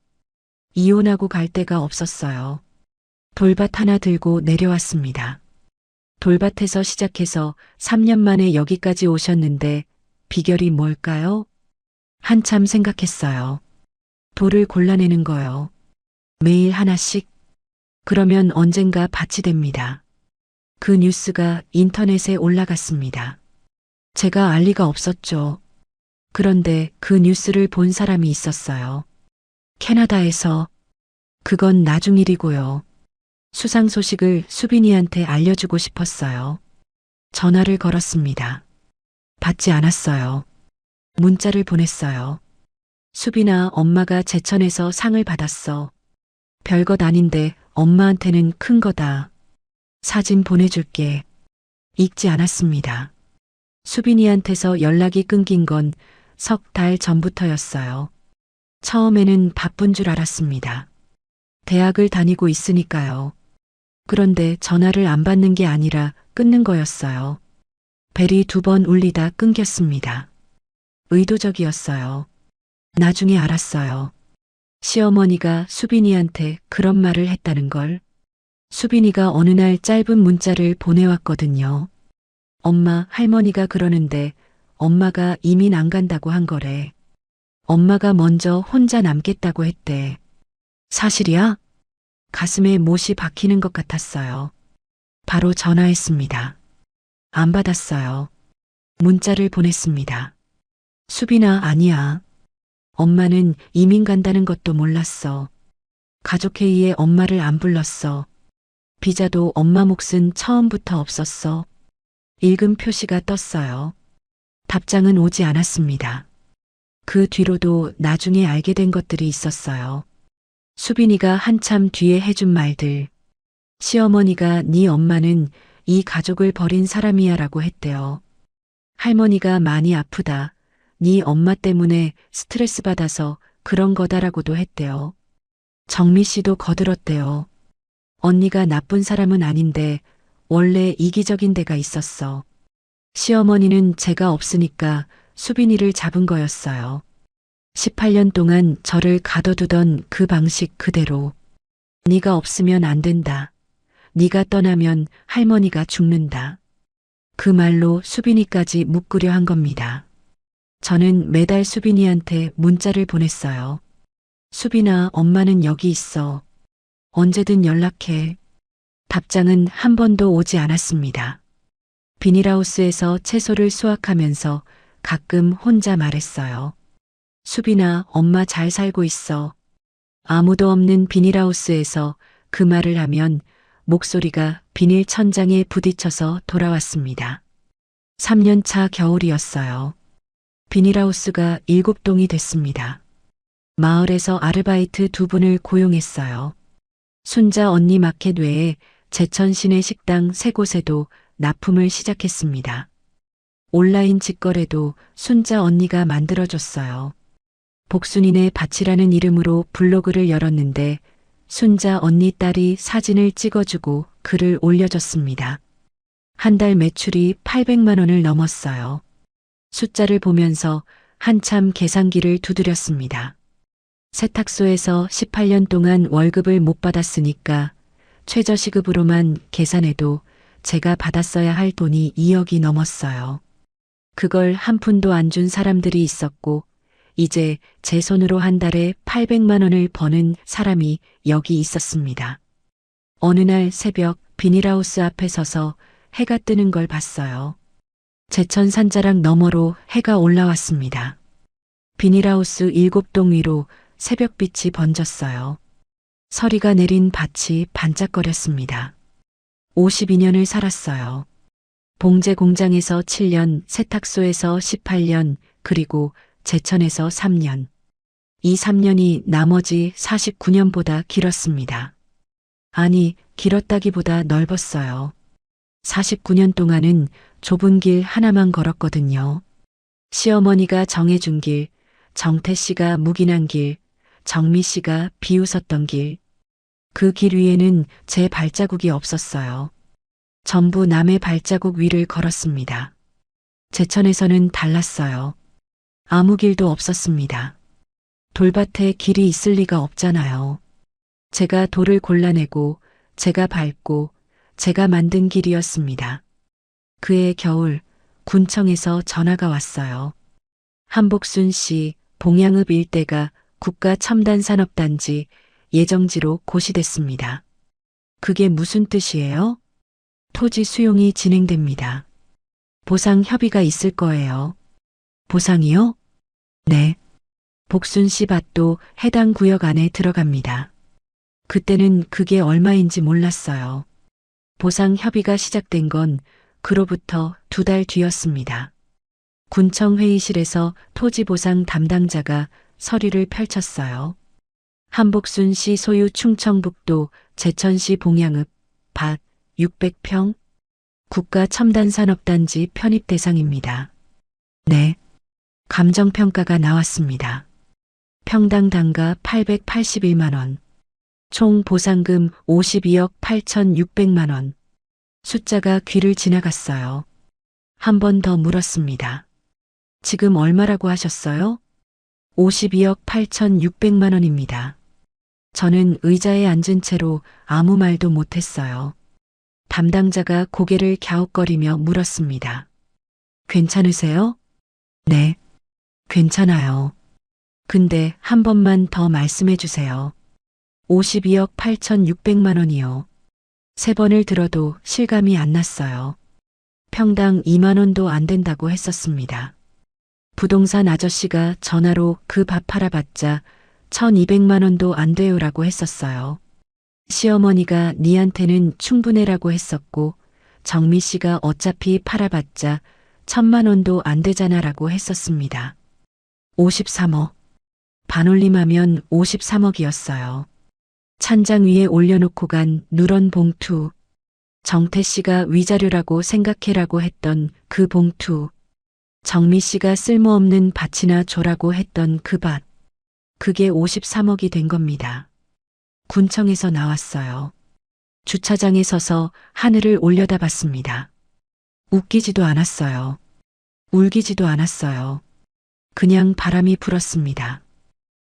이혼하고 갈 데가 없었어요. 돌밭 하나 들고 내려왔습니다. 돌밭에서 시작해서 3년 만에 여기까지 오셨는데 비결이 뭘까요? 한참 생각했어요. 돌을 골라내는 거요. 매일 하나씩. 그러면 언젠가 밭이 됩니다. 그 뉴스가 인터넷에 올라갔습니다. 제가 알 리가 없었죠. 그런데 그 뉴스를 본 사람이 있었어요. 캐나다에서. 그건 나중 일이고요. 수상 소식을 수빈이한테 알려주고 싶었어요. 전화를 걸었습니다. 받지 않았어요. 문자를 보냈어요. 수빈아, 엄마가 제천에서 상을 받았어. 별것 아닌데 엄마한테는 큰 거다. 사진 보내줄게. 읽지 않았습니다. 수빈이한테서 연락이 끊긴 건 석 달 전부터였어요. 처음에는 바쁜 줄 알았습니다. 대학을 다니고 있으니까요. 그런데 전화를 안 받는 게 아니라 끊는 거였어요. 벨이 2번 울리다 끊겼습니다. 의도적이었어요. 나중에 알았어요. 시어머니가 수빈이한테 그런 말을 했다는 걸. 수빈이가 어느 날 짧은 문자를 보내왔거든요. 엄마, 할머니가 그러는데 엄마가 이민 안 간다고 한 거래. 엄마가 먼저 혼자 남겠다고 했대. 사실이야? 가슴에 못이 박히는 것 같았어요. 바로 전화했습니다. 안 받았어요. 문자를 보냈습니다. 수빈아, 아니야. 엄마는 이민 간다는 것도 몰랐어. 가족회의에 엄마를 안 불렀어. 비자도 엄마 몫은 처음부터 없었어. 읽음 표시가 떴어요. 답장은 오지 않았습니다. 그 뒤로도 나중에 알게 된 것들이 있었어요. 수빈이가 한참 뒤에 해준 말들. 시어머니가 네 엄마는 이 가족을 버린 사람이야 라고 했대요. 할머니가 많이 아프다. 네 엄마 때문에 스트레스 받아서 그런 거다라고도 했대요. 정미 씨도 거들었대요. 언니가 나쁜 사람은 아닌데 원래 이기적인 데가 있었어. 시어머니는 제가 없으니까 수빈이를 잡은 거였어요. 18년 동안 저를 가둬두던 그 방식 그대로. 네가 없으면 안 된다. 네가 떠나면 할머니가 죽는다. 그 말로 수빈이까지 묶으려 한 겁니다. 저는 매달 수빈이한테 문자를 보냈어요. 수빈아, 엄마는 여기 있어. 언제든 연락해. 답장은 한 번도 오지 않았습니다. 비닐하우스에서 채소를 수확하면서 가끔 혼자 말했어요. 수빈아, 엄마 잘 살고 있어. 아무도 없는 비닐하우스에서 그 말을 하면 목소리가 비닐 천장에 부딪혀서 돌아왔습니다. 3년 차 겨울이었어요. 비닐하우스가 7동이 됐습니다. 마을에서 아르바이트 2분을 고용했어요. 순자 언니 마켓 외에 제천 시내 식당 3곳에도 납품을 시작했습니다. 온라인 직거래도 순자 언니가 만들어줬어요. 복순이네 밭이라는 이름으로 블로그를 열었는데 순자 언니 딸이 사진을 찍어주고 글을 올려줬습니다. 한 달 매출이 800만 원을 넘었어요. 숫자를 보면서 한참 계산기를 두드렸습니다. 세탁소에서 18년 동안 월급을 못 받았으니까 최저시급으로만 계산해도 제가 받았어야 할 돈이 2억이 넘었어요. 그걸 한 푼도 안 준 사람들이 있었고 이제 제 손으로 한 달에 800만 원을 버는 사람이 여기 있었습니다. 어느 날 새벽 비닐하우스 앞에 서서 해가 뜨는 걸 봤어요. 제천 산자락 너머로 해가 올라왔습니다. 비닐하우스 7동 위로 새벽빛이 번졌어요. 서리가 내린 밭이 반짝거렸습니다. 52년을 살았어요. 봉제 공장에서 7년, 세탁소에서 18년, 그리고 제천에서 3년. 이 3년이 나머지 49년보다 길었습니다. 아니, 길었다기보다 넓었어요. 49년 동안은 좁은 길 하나만 걸었거든요. 시어머니가 정해준 길, 정태 씨가 묵인한 길, 정미 씨가 비웃었던 길. 그 길 위에는 제 발자국이 없었어요. 전부 남의 발자국 위를 걸었습니다. 제천에서는 달랐어요. 아무 길도 없었습니다. 돌밭에 길이 있을 리가 없잖아요. 제가 돌을 골라내고 제가 밟고 제가 만든 길이었습니다. 그해 겨울 군청에서 전화가 왔어요. 한복순 씨 봉양읍 일대가 국가첨단산업단지 예정지로 고시됐습니다. 그게 무슨 뜻이에요? 토지 수용이 진행됩니다. 보상 협의가 있을 거예요. 보상이요? 네. 복순 씨 밭도 해당 구역 안에 들어갑니다. 그때는 그게 얼마인지 몰랐어요. 보상 협의가 시작된 건 그로부터 2달 뒤였습니다. 군청 회의실에서 토지보상 담당자가 서류를 펼쳤어요. 한복순 씨 소유 충청북도 제천시 봉양읍 밭 600평 국가첨단산업단지 편입 대상입니다. 네. 감정평가가 나왔습니다. 평당 단가 881만 원. 총 보상금 52억 8,600만 원. 숫자가 귀를 지나갔어요. 한 번 더 물었습니다. 지금 얼마라고 하셨어요? 52억 8,600만 원입니다. 저는 의자에 앉은 채로 아무 말도 못했어요. 담당자가 고개를 갸웃거리며 물었습니다. 괜찮으세요? 네, 괜찮아요. 근데 한 번만 더 말씀해 주세요. 52억 8,600만 원이요. 3번을 들어도 실감이 안 났어요. 평당 2만 원도 안 된다고 했었습니다. 부동산 아저씨가 전화로 그 밥 팔아봤자 1,200만 원도 안 돼요라고 했었어요. 시어머니가 니한테는 충분해라고 했었고 정미 씨가 어차피 팔아봤자 1,000만 원도 안 되잖아라고 했었습니다. 53억. 반올림하면 53억이었어요. 찬장 위에 올려놓고 간 누런 봉투. 정태 씨가 위자료라고 생각해라고 했던 그 봉투. 정미 씨가 쓸모없는 밭이나 줘라고 했던 그 밭. 그게 53억이 된 겁니다. 군청에서 나왔어요. 주차장에 서서 하늘을 올려다봤습니다. 웃기지도 않았어요. 울기지도 않았어요. 그냥 바람이 불었습니다.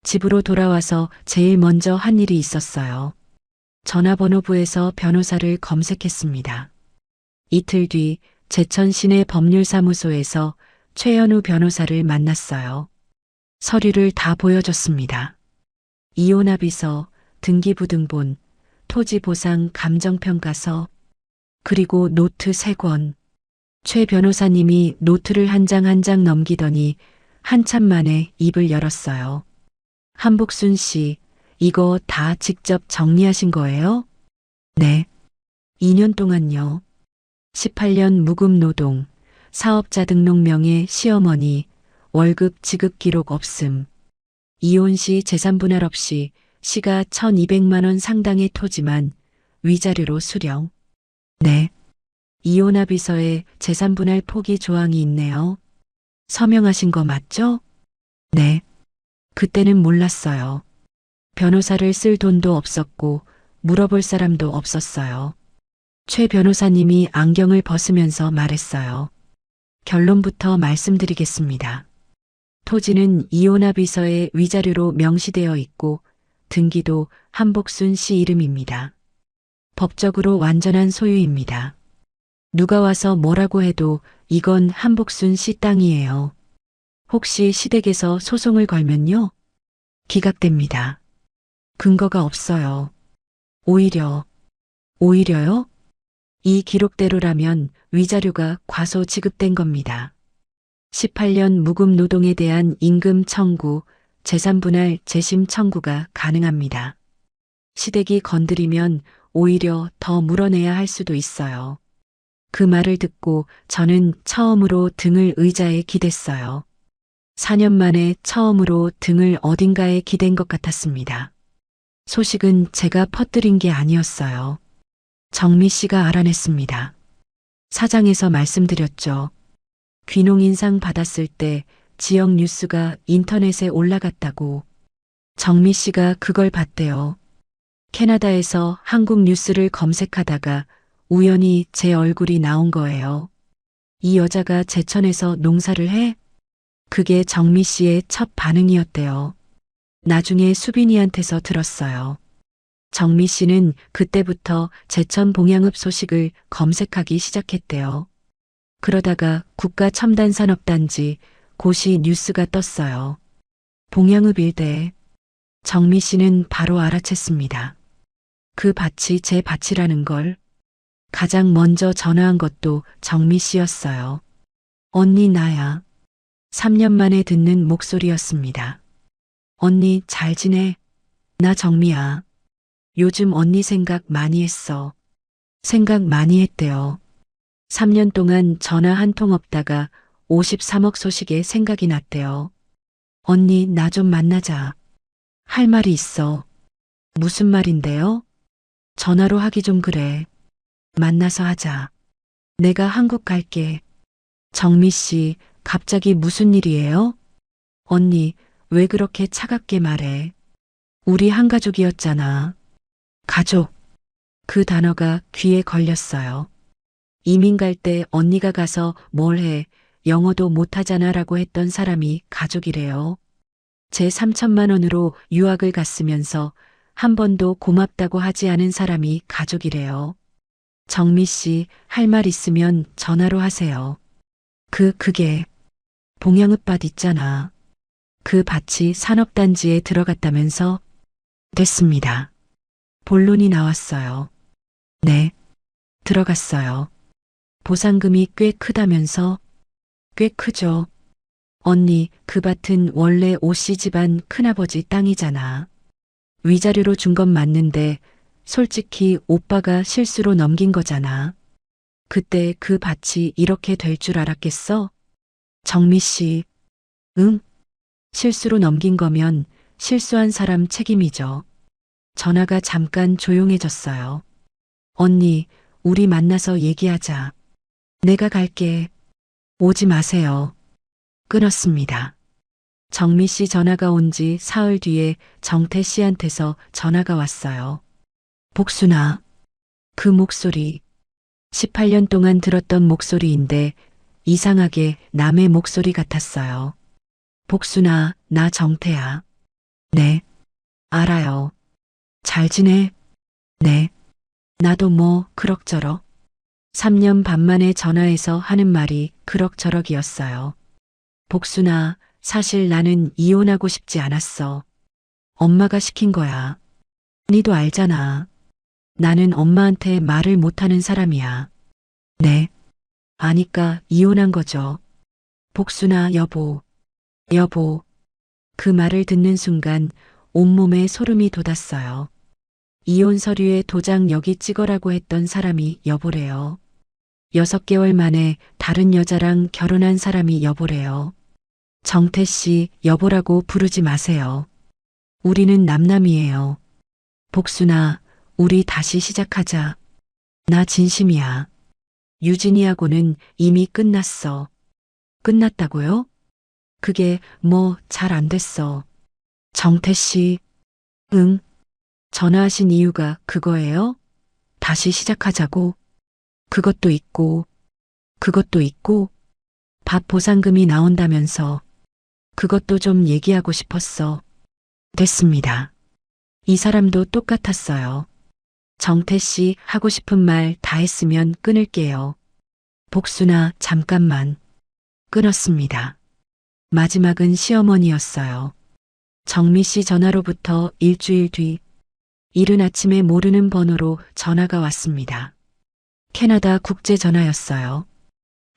집으로 돌아와서 제일 먼저 한 일이 있었어요. 전화번호부에서 변호사를 검색했습니다. 이틀 뒤 제천 시내 법률사무소에서 최현우 변호사를 만났어요. 서류를 다 보여줬습니다. 이혼합의서, 등기부등본, 토지보상 감정평가서, 그리고 노트 3권. 최 변호사님이 노트를 한 장 한 장 넘기더니 한참 만에 입을 열었어요. 한복순 씨, 이거 다 직접 정리하신 거예요? 네. 2년 동안요. 18년 무급 노동, 사업자 등록명의 시어머니, 월급 지급 기록 없음. 이혼 시 재산 분할 없이 시가 1200만 원 상당의 토지만 위자료로 수령. 네. 이혼합의서에 재산 분할 포기 조항이 있네요. 서명하신 거 맞죠? 네. 그때는 몰랐어요. 변호사를 쓸 돈도 없었고 물어볼 사람도 없었어요. 최 변호사님이 안경을 벗으면서 말했어요. 결론부터 말씀드리겠습니다. 토지는 이혼합의서에 위자료로 명시되어 있고 등기도 한복순 씨 이름입니다. 법적으로 완전한 소유입니다. 누가 와서 뭐라고 해도 이건 한복순 씨 땅이에요. 혹시 시댁에서 소송을 걸면요? 기각됩니다. 근거가 없어요. 오히려요? 이 기록대로라면 위자료가 과소 지급된 겁니다. 18년 무급 노동에 대한 임금 청구, 재산 분할 재심 청구가 가능합니다. 시댁이 건드리면 오히려 더 물어내야 할 수도 있어요. 그 말을 듣고 저는 처음으로 등을 의자에 기댔어요. 4년 만에 처음으로 등을 어딘가에 기댄 것 같았습니다. 소식은 제가 퍼뜨린 게 아니었어요. 정미 씨가 알아냈습니다. 사장에서 말씀드렸죠. 귀농인상 받았을 때 지역 뉴스가 인터넷에 올라갔다고. 정미 씨가 그걸 봤대요. 캐나다에서 한국 뉴스를 검색하다가 우연히 제 얼굴이 나온 거예요. 이 여자가 제천에서 농사를 해? 그게 정미 씨의 첫 반응이었대요. 나중에 수빈이한테서 들었어요. 정미 씨는 그때부터 제천 봉양읍 소식을 검색하기 시작했대요. 그러다가 국가첨단산업단지 고시 뉴스가 떴어요. 봉양읍 일대. 정미 씨는 바로 알아챘습니다. 그 밭이 제 밭이라는 걸. 가장 먼저 전화한 것도 정미 씨였어요. 언니 나야. 3년 만에 듣는 목소리였습니다. 언니 잘 지내? 나 정미야. 요즘 언니 생각 많이 했어. 생각 많이 했대요. 3년 동안 전화 한 통 없다가 53억 소식에 생각이 났대요. 언니 나 좀 만나자. 할 말이 있어. 무슨 말인데요? 전화로 하기 좀 그래. 만나서 하자. 내가 한국 갈게. 정미 씨, 갑자기 무슨 일이에요? 언니, 왜 그렇게 차갑게 말해? 우리 한 가족이었잖아. 가족. 그 단어가 귀에 걸렸어요. 이민 갈 때 언니가 가서 뭘 해, 영어도 못하잖아 라고 했던 사람이 가족이래요. 제 3천만 원으로 유학을 갔으면서 한 번도 고맙다고 하지 않은 사람이 가족이래요. 정미 씨, 할 말 있으면 전화로 하세요. 그게 봉양읍 밭 있잖아. 그 밭이 산업단지에 들어갔다면서? 됐습니다. 본론이 나왔어요. 네, 들어갔어요. 보상금이 꽤 크다면서? 꽤 크죠. 언니, 그 밭은 원래 오씨 집안 큰아버지 땅이잖아. 위자료로 준 건 맞는데 솔직히 오빠가 실수로 넘긴 거잖아. 그때 그 밭이 이렇게 될 줄 알았겠어? 정미 씨, 응? 실수로 넘긴 거면 실수한 사람 책임이죠. 전화가 잠깐 조용해졌어요. 언니, 우리 만나서 얘기하자. 내가 갈게. 오지 마세요. 끊었습니다. 정미 씨 전화가 온 지 사흘 뒤에 정태 씨한테서 전화가 왔어요. 복순아, 그 목소리. 18년 동안 들었던 목소리인데 이상하게 남의 목소리 같았어요. 복순아, 나 정태야. 네, 알아요. 잘 지내? 네. 나도 뭐 그럭저럭. 3년 반 만에 전화해서 하는 말이 그럭저럭이었어요. 복순아, 사실 나는 이혼하고 싶지 않았어. 엄마가 시킨 거야. 니도 알잖아. 나는 엄마한테 말을 못하는 사람이야. 네. 아니까 이혼한 거죠. 복순아, 여보. 여보. 그 말을 듣는 순간 온몸에 소름이 돋았어요. 이혼 서류에 도장 여기 찍어라고 했던 사람이 여보래요. 6개월 만에 다른 여자랑 결혼한 사람이 여보래요. 정태 씨, 여보라고 부르지 마세요. 우리는 남남이에요. 복순아, 우리 다시 시작하자. 나 진심이야. 유진이하고는 이미 끝났어. 끝났다고요? 그게 뭐 잘 안 됐어. 정태 씨, 응. 전화하신 이유가 그거예요? 다시 시작하자고? 그것도 있고, 그것도 있고, 밥 보상금이 나온다면서 그것도 좀 얘기하고 싶었어. 됐습니다. 이 사람도 똑같았어요. 정태 씨 하고 싶은 말 다 했으면 끊을게요. 복순아, 잠깐만. 끊었습니다. 마지막은 시어머니였어요. 정미 씨 전화로부터 일주일 뒤, 이른 아침에 모르는 번호로 전화가 왔습니다. 캐나다 국제 전화였어요.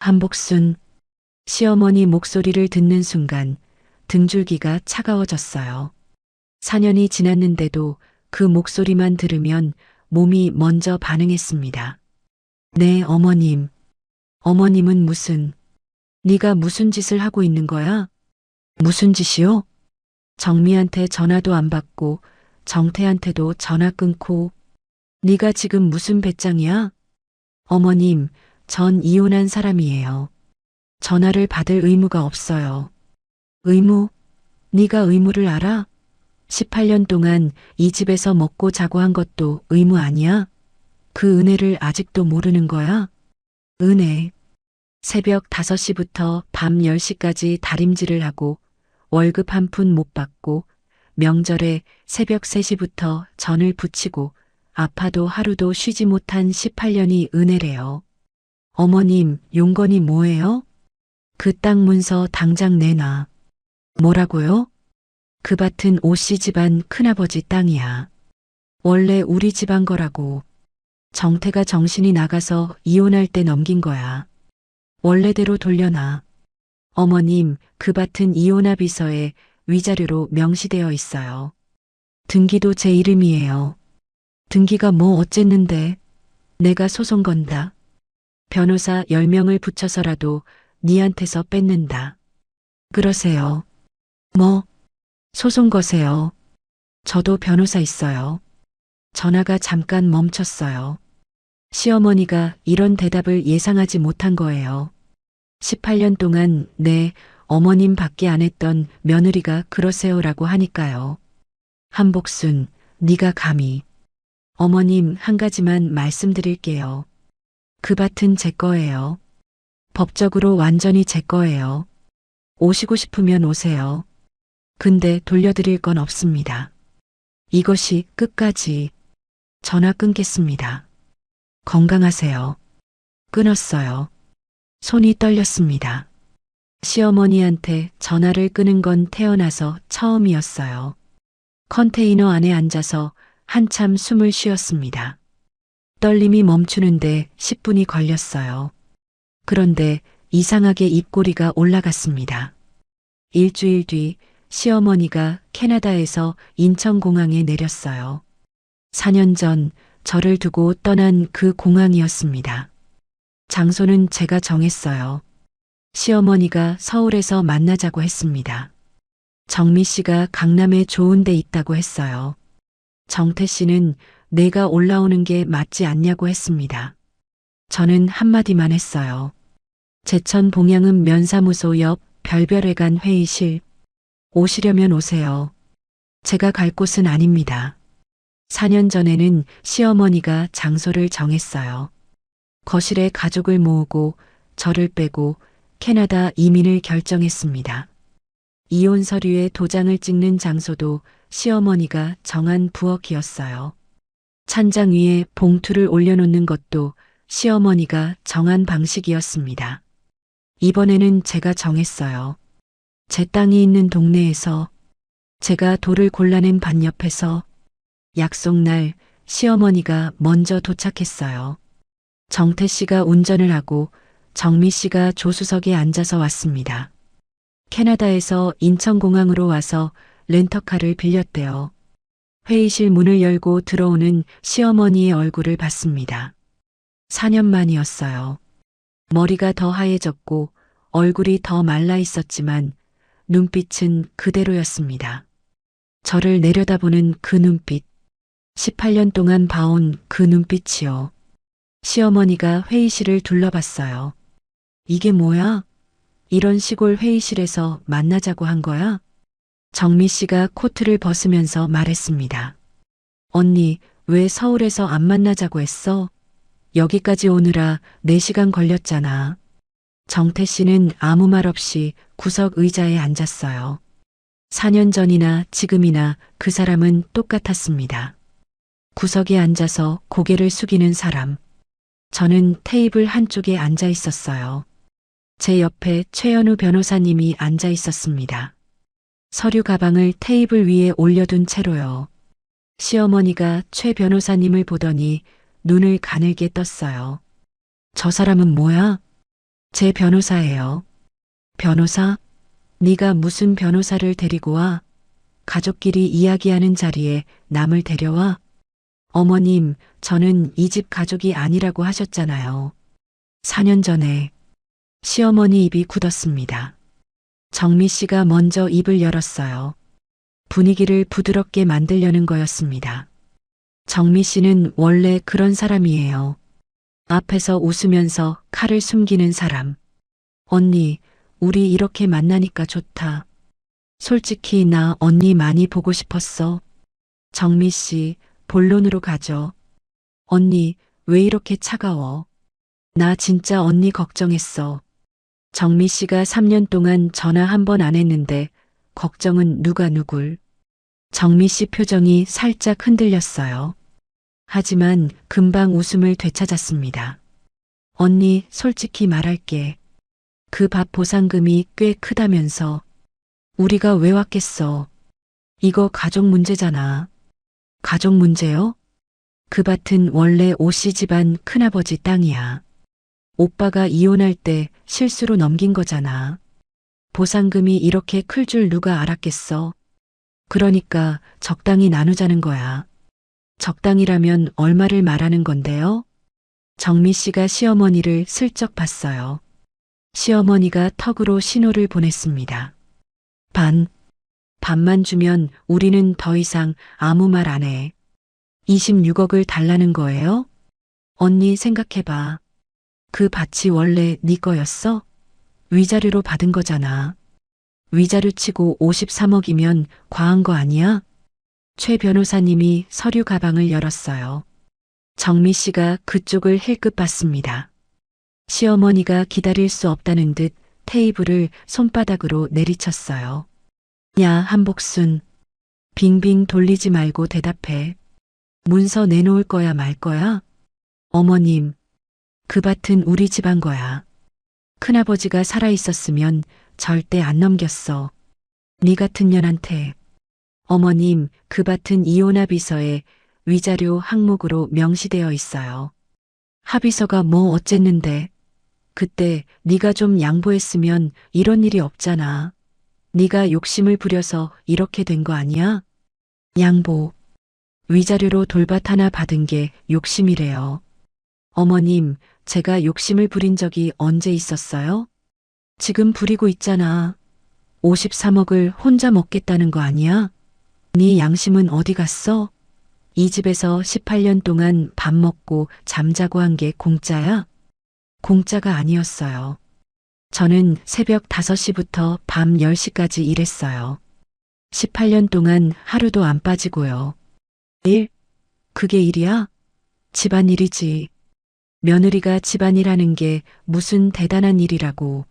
한복순, 시어머니 목소리를 듣는 순간 등줄기가 차가워졌어요. 4년이 지났는데도 그 목소리만 들으면 몸이 먼저 반응했습니다. 네, 어머님. 어머님은 네가 무슨 짓을 하고 있는 거야? 무슨 짓이요? 정미한테 전화도 안 받고 정태한테도 전화 끊고 네가 지금 무슨 배짱이야? 어머님, 전 이혼한 사람이에요. 전화를 받을 의무가 없어요. 의무? 네가 의무를 알아? 18년 동안 이 집에서 먹고 자고 한 것도 의무 아니야? 그 은혜를 아직도 모르는 거야? 은혜. 새벽 5시부터 밤 10시까지 다림질을 하고 월급 한 푼 못 받고 명절에 새벽 3시부터 전을 부치고 아파도 하루도 쉬지 못한 18년이 은혜래요. 어머님, 용건이 뭐예요? 그 땅 문서 당장 내놔. 뭐라고요? 그 밭은 오씨 집안 큰아버지 땅이야. 원래 우리 집안 거라고. 정태가 정신이 나가서 이혼할 때 넘긴 거야. 원래대로 돌려놔. 어머님, 그 밭은 이혼합의서에 위자료로 명시되어 있어요. 등기도 제 이름이에요. 등기가 뭐 어쨌는데. 내가 소송 건다. 변호사 10명을 붙여서라도 니한테서 뺏는다. 그러세요. 뭐? 소송 거세요. 저도 변호사 있어요. 전화가 잠깐 멈췄어요. 시어머니가 이런 대답을 예상하지 못한 거예요. 18년 동안 네, 어머님 밖에 안 했던 며느리가 그러세요라고 하니까요. 한복순, 네가 감히. 어머님, 한 가지만 말씀드릴게요. 그 밭은 제 거예요. 법적으로 완전히 제 거예요. 오시고 싶으면 오세요. 근데 돌려드릴 건 없습니다. 이것이 끝까지. 전화 끊겠습니다. 건강하세요. 끊었어요. 손이 떨렸습니다. 시어머니한테 전화를 끊은 건 태어나서 처음이었어요. 컨테이너 안에 앉아서 한참 숨을 쉬었습니다. 떨림이 멈추는데 10분이 걸렸어요. 그런데 이상하게 입꼬리가 올라갔습니다. 일주일 뒤 시어머니가 캐나다에서 인천공항에 내렸어요. 4년 전 저를 두고 떠난 그 공항이었습니다. 장소는 제가 정했어요. 시어머니가 서울에서 만나자고 했습니다. 정미 씨가 강남에 좋은 데 있다고 했어요. 정태 씨는 내가 올라오는 게 맞지 않냐고 했습니다. 저는 한마디만 했어요. 제천 봉양읍 면사무소 옆 별별회관 회의실. 오시려면 오세요. 제가 갈 곳은 아닙니다. 4년 전에는 시어머니가 장소를 정했어요. 거실에 가족을 모으고 저를 빼고 캐나다 이민을 결정했습니다. 이혼 서류에 도장을 찍는 장소도 시어머니가 정한 부엌이었어요. 찬장 위에 봉투를 올려놓는 것도 시어머니가 정한 방식이었습니다. 이번에는 제가 정했어요. 제 땅이 있는 동네에서, 제가 돌을 골라낸 밭 옆에서. 약속날 시어머니가 먼저 도착했어요. 정태 씨가 운전을 하고 정미 씨가 조수석에 앉아서 왔습니다. 캐나다에서 인천공항으로 와서 렌터카를 빌렸대요. 회의실 문을 열고 들어오는 시어머니의 얼굴을 봤습니다. 4년 만이었어요. 머리가 더 하얘졌고 얼굴이 더 말라 있었지만 눈빛은 그대로였습니다. 저를 내려다보는 그 눈빛, 18년 동안 봐온 그 눈빛이요. 시어머니가 회의실을 둘러봤어요. 이게 뭐야? 이런 시골 회의실에서 만나자고 한 거야? 정미 씨가 코트를 벗으면서 말했습니다. 언니, 왜 서울에서 안 만나자고 했어? 여기까지 오느라 4시간 걸렸잖아. 정태 씨는 아무 말 없이 구석 의자에 앉았어요. 4년 전이나 지금이나 그 사람은 똑같았습니다. 구석에 앉아서 고개를 숙이는 사람. 저는 테이블 한쪽에 앉아 있었어요. 제 옆에 최연우 변호사님이 앉아 있었습니다. 서류 가방을 테이블 위에 올려둔 채로요. 시어머니가 최 변호사님을 보더니 눈을 가늘게 떴어요. 저 사람은 뭐야? 제 변호사예요. 변호사? 네가 무슨 변호사를 데리고 와? 가족끼리 이야기하는 자리에 남을 데려와? 어머님, 저는 이 집 가족이 아니라고 하셨잖아요. 4년 전에. 시어머니 입이 굳었습니다. 정미 씨가 먼저 입을 열었어요. 분위기를 부드럽게 만들려는 거였습니다. 정미 씨는 원래 그런 사람이에요. 앞에서 웃으면서 칼을 숨기는 사람. 언니, 우리 이렇게 만나니까 좋다. 솔직히 나 언니 많이 보고 싶었어. 정미 씨, 본론으로 가죠. 언니, 왜 이렇게 차가워? 나 진짜 언니 걱정했어. 정미 씨가 3년 동안 전화 한 번 안 했는데 걱정은 누가 누굴. 정미 씨 표정이 살짝 흔들렸어요. 하지만 금방 웃음을 되찾았습니다. 언니, 솔직히 말할게. 그 밥 보상금이 꽤 크다면서. 우리가 왜 왔겠어? 이거 가족 문제잖아. 가족 문제요? 그 밭은 원래 오씨 집안 큰아버지 땅이야. 오빠가 이혼할 때 실수로 넘긴 거잖아. 보상금이 이렇게 클 줄 누가 알았겠어. 그러니까 적당히 나누자는 거야. 적당이라면 얼마를 말하는 건데요? 정미 씨가 시어머니를 슬쩍 봤어요. 시어머니가 턱으로 신호를 보냈습니다. 반만 주면 우리는 더 이상 아무 말 안 해. 26억을 달라는 거예요? 언니 생각해봐. 그 밭이 원래 네 거였어? 위자료로 받은 거잖아. 위자료 치고 53억이면 과한 거 아니야? 최 변호사님이 서류 가방을 열었어요. 정미 씨가 그쪽을 힐끗 봤습니다. 시어머니가 기다릴 수 없다는 듯 테이블을 손바닥으로 내리쳤어요. 야, 한복순. 빙빙 돌리지 말고 대답해. 문서 내놓을 거야 말 거야? 어머님, 그 밭은 우리 집안 거야. 큰아버지가 살아있었으면 절대 안 넘겼어. 네 같은 년한테. 어머님, 그 밭은 이혼합의서에 위자료 항목으로 명시되어 있어요. 합의서가 뭐 어쨌는데. 그때 네가 좀 양보했으면 이런 일이 없잖아. 네가 욕심을 부려서 이렇게 된 거 아니야? 양보. 위자료로 돌밭 하나 받은 게 욕심이래요. 어머님, 제가 욕심을 부린 적이 언제 있었어요? 지금 부리고 있잖아. 53억을 혼자 먹겠다는 거 아니야? 네 양심은 어디 갔어? 이 집에서 18년 동안 밥 먹고 잠자고 한 게 공짜야? 공짜가 아니었어요. 저는 새벽 5시부터 밤 10시까지 일했어요. 18년 동안 하루도 안 빠지고요. 일? 그게 일이야? 집안일이지. 며느리가 집안일 하는 게 무슨 대단한 일이라고.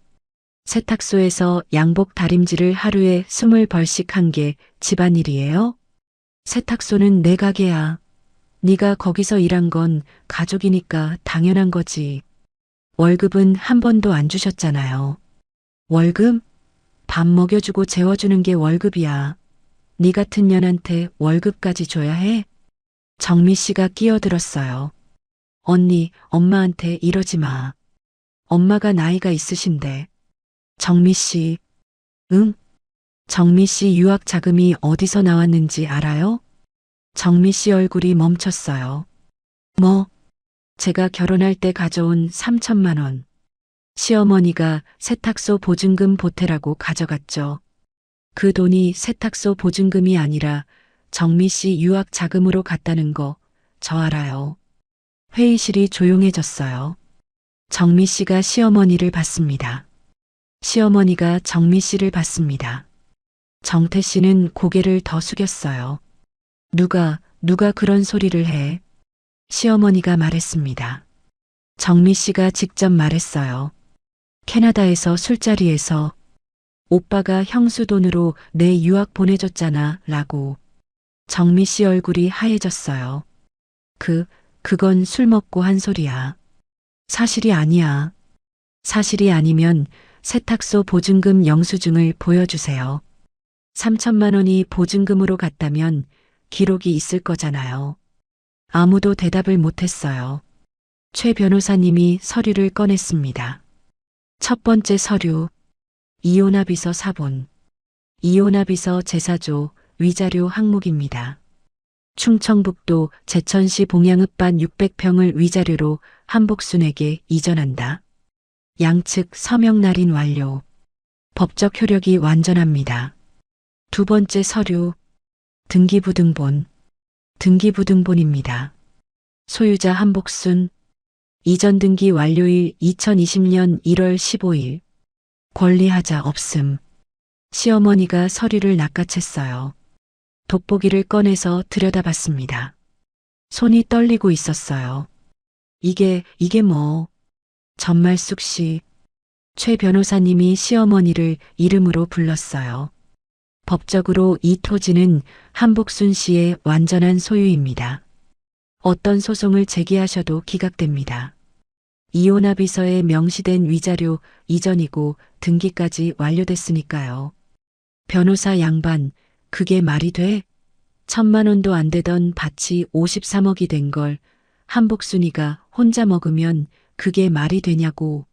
세탁소에서 양복 다림질을 하루에 20벌씩 한 게 집안일이에요? 세탁소는 내 가게야. 네가 거기서 일한 건 가족이니까 당연한 거지. 월급은 한 번도 안 주셨잖아요. 월급? 밥 먹여주고 재워주는 게 월급이야. 네 같은 년한테 월급까지 줘야 해? 정미 씨가 끼어들었어요. 언니, 엄마한테 이러지 마. 엄마가 나이가 있으신데. 정미 씨. 응? 정미 씨 유학 자금이 어디서 나왔는지 알아요? 정미 씨 얼굴이 멈췄어요. 뭐? 제가 결혼할 때 가져온 3천만 원. 시어머니가 세탁소 보증금 보태라고 가져갔죠. 그 돈이 세탁소 보증금이 아니라 정미 씨 유학 자금으로 갔다는 거 저 알아요. 회의실이 조용해졌어요. 정미 씨가 시어머니를 봤습니다. 시어머니가 정미 씨를 봤습니다. 정태 씨는 고개를 더 숙였어요. 누가 그런 소리를 해? 시어머니가 말했습니다. 정미 씨가 직접 말했어요. 캐나다에서 술자리에서 오빠가 형수 돈으로 내 유학 보내줬잖아 라고. 정미 씨 얼굴이 하얘졌어요. 그건 술 먹고 한 소리야. 사실이 아니야. 사실이 아니면 세탁소 보증금 영수증을 보여주세요. 3천만 원이 보증금으로 갔다면 기록이 있을 거잖아요. 아무도 대답을 못했어요. 최 변호사님이 서류를 꺼냈습니다. 첫 번째 서류. 이혼합의서 사본. 이혼합의서 제사조 위자료 항목입니다. 충청북도 제천시 봉양읍반 600평을 위자료로 한복순에게 이전한다. 양측 서명 날인 완료. 법적 효력이 완전합니다. 두 번째 서류. 등기부등본. 등기부등본입니다. 소유자 한복순. 이전 등기 완료일 2020년 1월 15일. 권리하자 없음. 시어머니가 서류를 낚아챘어요. 돋보기를 꺼내서 들여다봤습니다. 손이 떨리고 있었어요. 이게 뭐? 전말숙 씨. 최 변호사님이 시어머니를 이름으로 불렀어요. 법적으로 이 토지는 한복순 씨의 완전한 소유입니다. 어떤 소송을 제기하셔도 기각됩니다. 이혼합의서에 명시된 위자료 이전이고 등기까지 완료됐으니까요. 변호사 양반, 그게 말이 돼? 1,000만 원도 안 되던 밭이 53억이 된 걸 한복순이가 혼자 먹으면 그게 말이 되냐고.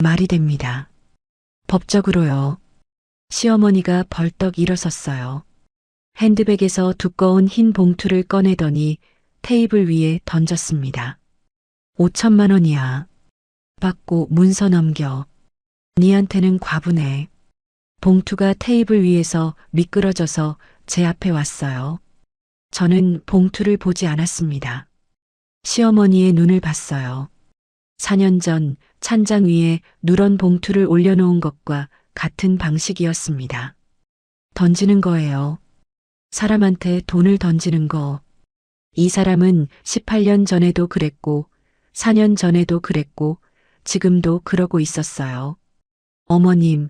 말이 됩니다. 법적으로요. 시어머니가 벌떡 일어섰어요. 핸드백에서 두꺼운 흰 봉투를 꺼내더니 테이블 위에 던졌습니다. 5천만 원이야. 받고 문서 넘겨. 니한테는 과분해. 봉투가 테이블 위에서 미끄러져서 제 앞에 왔어요. 저는 봉투를 보지 않았습니다. 시어머니의 눈을 봤어요. 4년 전 찬장 위에 누런 봉투를 올려놓은 것과 같은 방식이었습니다. 던지는 거예요. 사람한테 돈을 던지는 거. 이 사람은 18년 전에도 그랬고 4년 전에도 그랬고 지금도 그러고 있었어요. 어머님.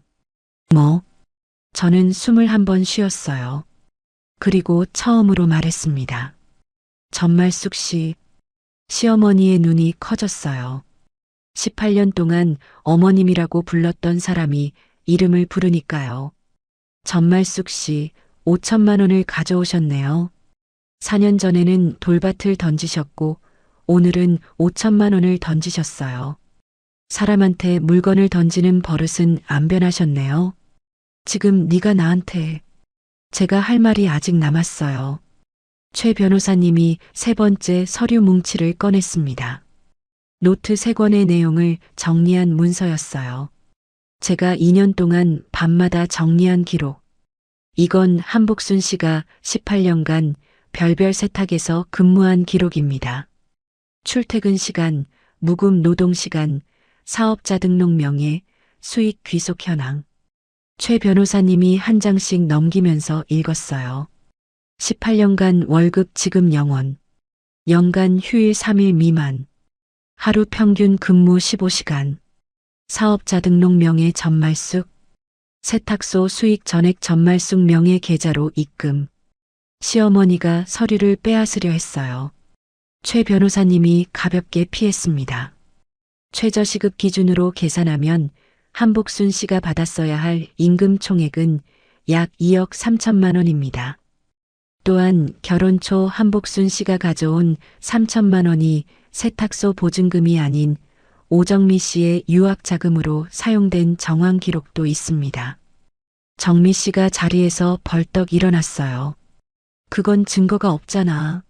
뭐? 저는 숨을 한번 쉬었어요. 그리고 처음으로 말했습니다. 전말숙 씨. 시어머니의 눈이 커졌어요. 18년 동안 어머님이라고 불렀던 사람이 이름을 부르니까요. 전말숙 씨, 5천만 원을 가져오셨네요. 4년 전에는 돌밭을 던지셨고 오늘은 5천만 원을 던지셨어요. 사람한테 물건을 던지는 버릇은 안 변하셨네요. 지금 네가 나한테. 제가 할 말이 아직 남았어요. 최 변호사님이 세 번째 서류 뭉치를 꺼냈습니다. 노트 3권의 내용을 정리한 문서였어요. 제가 2년 동안 밤마다 정리한 기록. 이건 한복순 씨가 18년간 별별 세탁에서 근무한 기록입니다. 출퇴근 시간, 묵음 노동 시간, 사업자 등록 명예, 수익 귀속 현황. 최 변호사님이 한 장씩 넘기면서 읽었어요. 18년간 월급 지급 영원, 연간 휴일 3일 미만, 하루 평균 근무 15시간, 사업자 등록 명예 전말숙, 세탁소 수익 전액 전말숙 명예 계좌로 입금. 시어머니가 서류를 빼앗으려 했어요. 최 변호사님이 가볍게 피했습니다. 최저시급 기준으로 계산하면 한복순 씨가 받았어야 할 임금 총액은 약 2억 3천만 원입니다. 또한 결혼 초 한복순 씨가 가져온 3천만 원이 세탁소 보증금이 아닌 오정미 씨의 유학 자금으로 사용된 정황 기록도 있습니다. 정미 씨가 자리에서 벌떡 일어났어요. 그건 증거가 없잖아.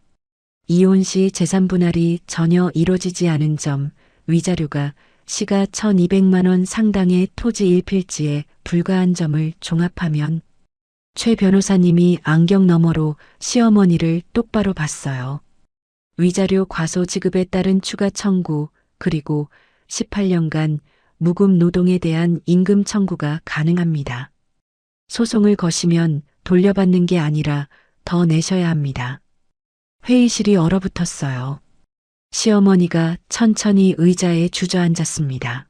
이혼 시 재산 분할이 전혀 이루어지지 않은 점, 위자료가 시가 1200만 원 상당의 토지 1필지에 불과한 점을 종합하면 최 변호사님이 안경 너머로 시어머니를 똑바로 봤어요. 위자료 과소 지급에 따른 추가 청구, 그리고 18년간 무급 노동에 대한 임금 청구가 가능합니다. 소송을 거시면 돌려받는 게 아니라 더 내셔야 합니다. 회의실이 얼어붙었어요. 시어머니가 천천히 의자에 주저앉았습니다.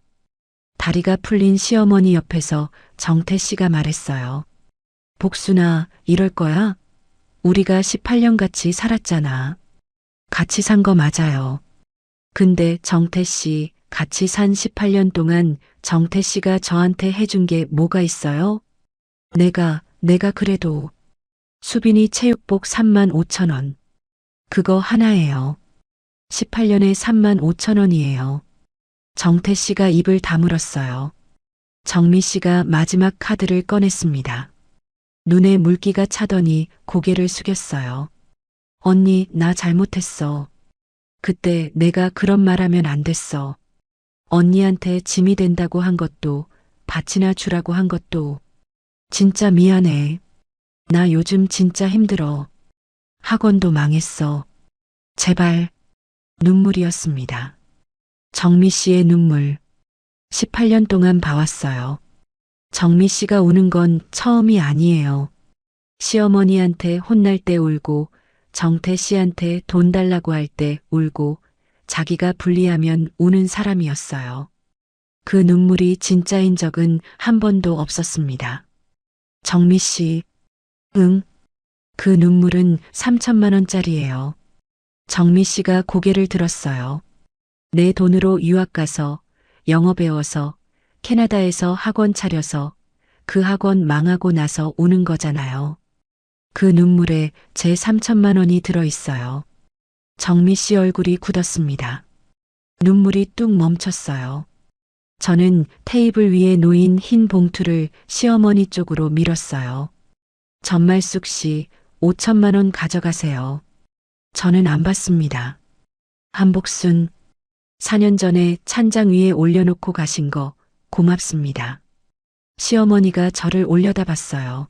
다리가 풀린 시어머니 옆에서 정태 씨가 말했어요. 복순아, 이럴 거야? 우리가 18년 같이 살았잖아. 같이 산 거 맞아요. 근데 정태 씨, 같이 산 18년 동안 정태 씨가 저한테 해준 게 뭐가 있어요? 내가 그래도 수빈이 체육복 3만 5천 원. 그거 하나예요. 18년에 3만 5천 원이에요. 정태 씨가 입을 다물었어요. 정미 씨가 마지막 카드를 꺼냈습니다. 눈에 물기가 차더니 고개를 숙였어요. 언니, 나 잘못했어. 그때 내가 그런 말하면 안 됐어. 언니한테 짐이 된다고 한 것도, 밭이나 주라고 한 것도. 진짜 미안해. 나 요즘 진짜 힘들어. 학원도 망했어. 제발. 눈물이었습니다. 정미 씨의 눈물. 18년 동안 봐왔어요. 정미 씨가 우는 건 처음이 아니에요. 시어머니한테 혼날 때 울고, 정태 씨한테 돈 달라고 할 때 울고, 자기가 불리하면 우는 사람이었어요. 그 눈물이 진짜인 적은 한 번도 없었습니다. 정미 씨, 응. 그 눈물은 3천만 원짜리예요. 정미 씨가 고개를 들었어요. 내 돈으로 유학 가서, 영어 배워서, 캐나다에서 학원 차려서, 그 학원 망하고 나서 우는 거잖아요. 그 눈물에 제 3천만 원이 들어있어요. 정미 씨 얼굴이 굳었습니다. 눈물이 뚝 멈췄어요. 저는 테이블 위에 놓인 흰 봉투를 시어머니 쪽으로 밀었어요. 전말숙 씨, 5천만 원 가져가세요. 저는 안 받습니다. 한복순, 4년 전에 찬장 위에 올려놓고 가신 거 고맙습니다. 시어머니가 저를 올려다봤어요.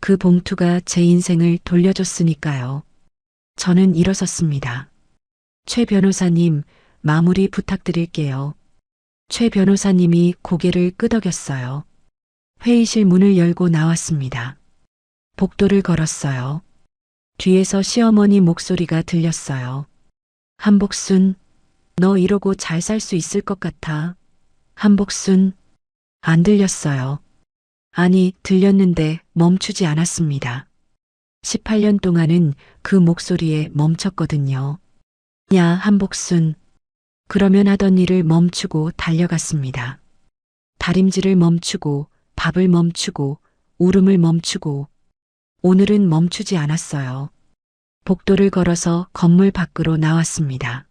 그 봉투가 제 인생을 돌려줬으니까요. 저는 일어섰습니다. 최 변호사님, 마무리 부탁드릴게요. 최 변호사님이 고개를 끄덕였어요. 회의실 문을 열고 나왔습니다. 복도를 걸었어요. 뒤에서 시어머니 목소리가 들렸어요. 한복순, 너 이러고 잘 살 수 있을 것 같아. 한복순, 안 들렸어요. 아니, 들렸는데 멈추지 않았습니다. 18년 동안은 그 목소리에 멈췄거든요. 야, 한복순. 그러면 하던 일을 멈추고 달려갔습니다. 다림질을 멈추고, 밥을 멈추고, 울음을 멈추고, 오늘은 멈추지 않았어요. 복도를 걸어서 건물 밖으로 나왔습니다.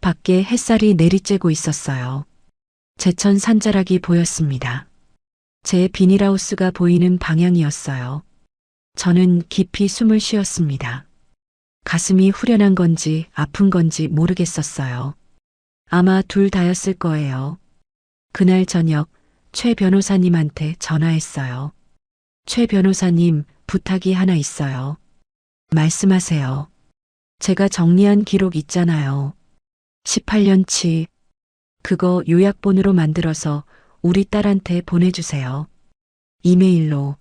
밖에 햇살이 내리쬐고 있었어요. 제천 산자락이 보였습니다. 제 비닐하우스가 보이는 방향이었어요. 저는 깊이 숨을 쉬었습니다. 가슴이 후련한 건지 아픈 건지 모르겠었어요. 아마 둘 다였을 거예요. 그날 저녁 최 변호사님한테 전화했어요. 최 변호사님, 부탁이 하나 있어요. 말씀하세요. 제가 정리한 기록 있잖아요. 18년치. 그거 요약본으로 만들어서 우리 딸한테 보내주세요. 이메일로.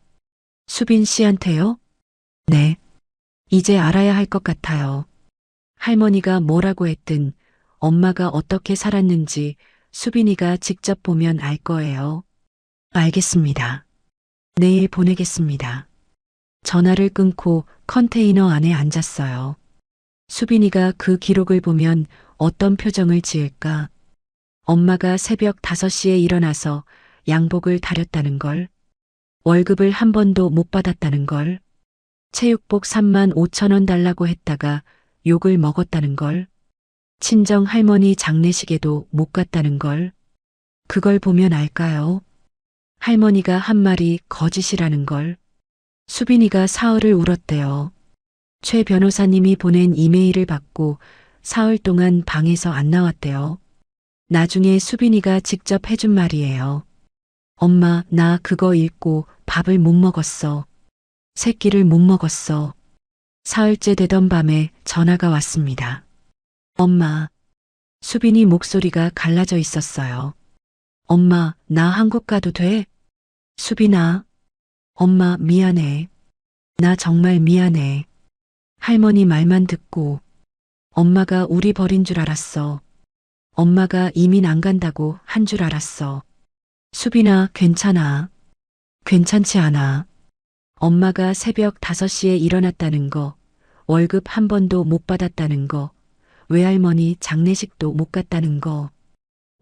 수빈 씨한테요? 네. 이제 알아야 할 것 같아요. 할머니가 뭐라고 했든 엄마가 어떻게 살았는지 수빈이가 직접 보면 알 거예요. 알겠습니다. 내일 보내겠습니다. 전화를 끊고 컨테이너 안에 앉았어요. 수빈이가 그 기록을 보면 어떤 표정을 지을까? 엄마가 새벽 5시에 일어나서 양복을 다렸다는 걸, 월급을 한 번도 못 받았다는 걸, 체육복 3만 5천 원 달라고 했다가 욕을 먹었다는 걸, 친정 할머니 장례식에도 못 갔다는 걸. 그걸 보면 알까요? 할머니가 한 말이 거짓이라는 걸. 수빈이가 사흘을 울었대요. 최 변호사님이 보낸 이메일을 받고 사흘 동안 방에서 안 나왔대요. 나중에 수빈이가 직접 해준 말이에요. 엄마, 나 그거 읽고 밥을 못 먹었어. 새끼를 못 먹었어. 사흘째 되던 밤에 전화가 왔습니다. 엄마. 수빈이 목소리가 갈라져 있었어요. 엄마, 나 한국 가도 돼? 수빈아. 엄마, 미안해. 나 정말 미안해. 할머니 말만 듣고 엄마가 우리 버린 줄 알았어. 엄마가 이민 안 간다고 한 줄 알았어. 수빈아, 괜찮아. 괜찮지 않아. 엄마가 새벽 5시에 일어났다는 거, 월급 한 번도 못 받았다는 거, 외할머니 장례식도 못 갔다는 거.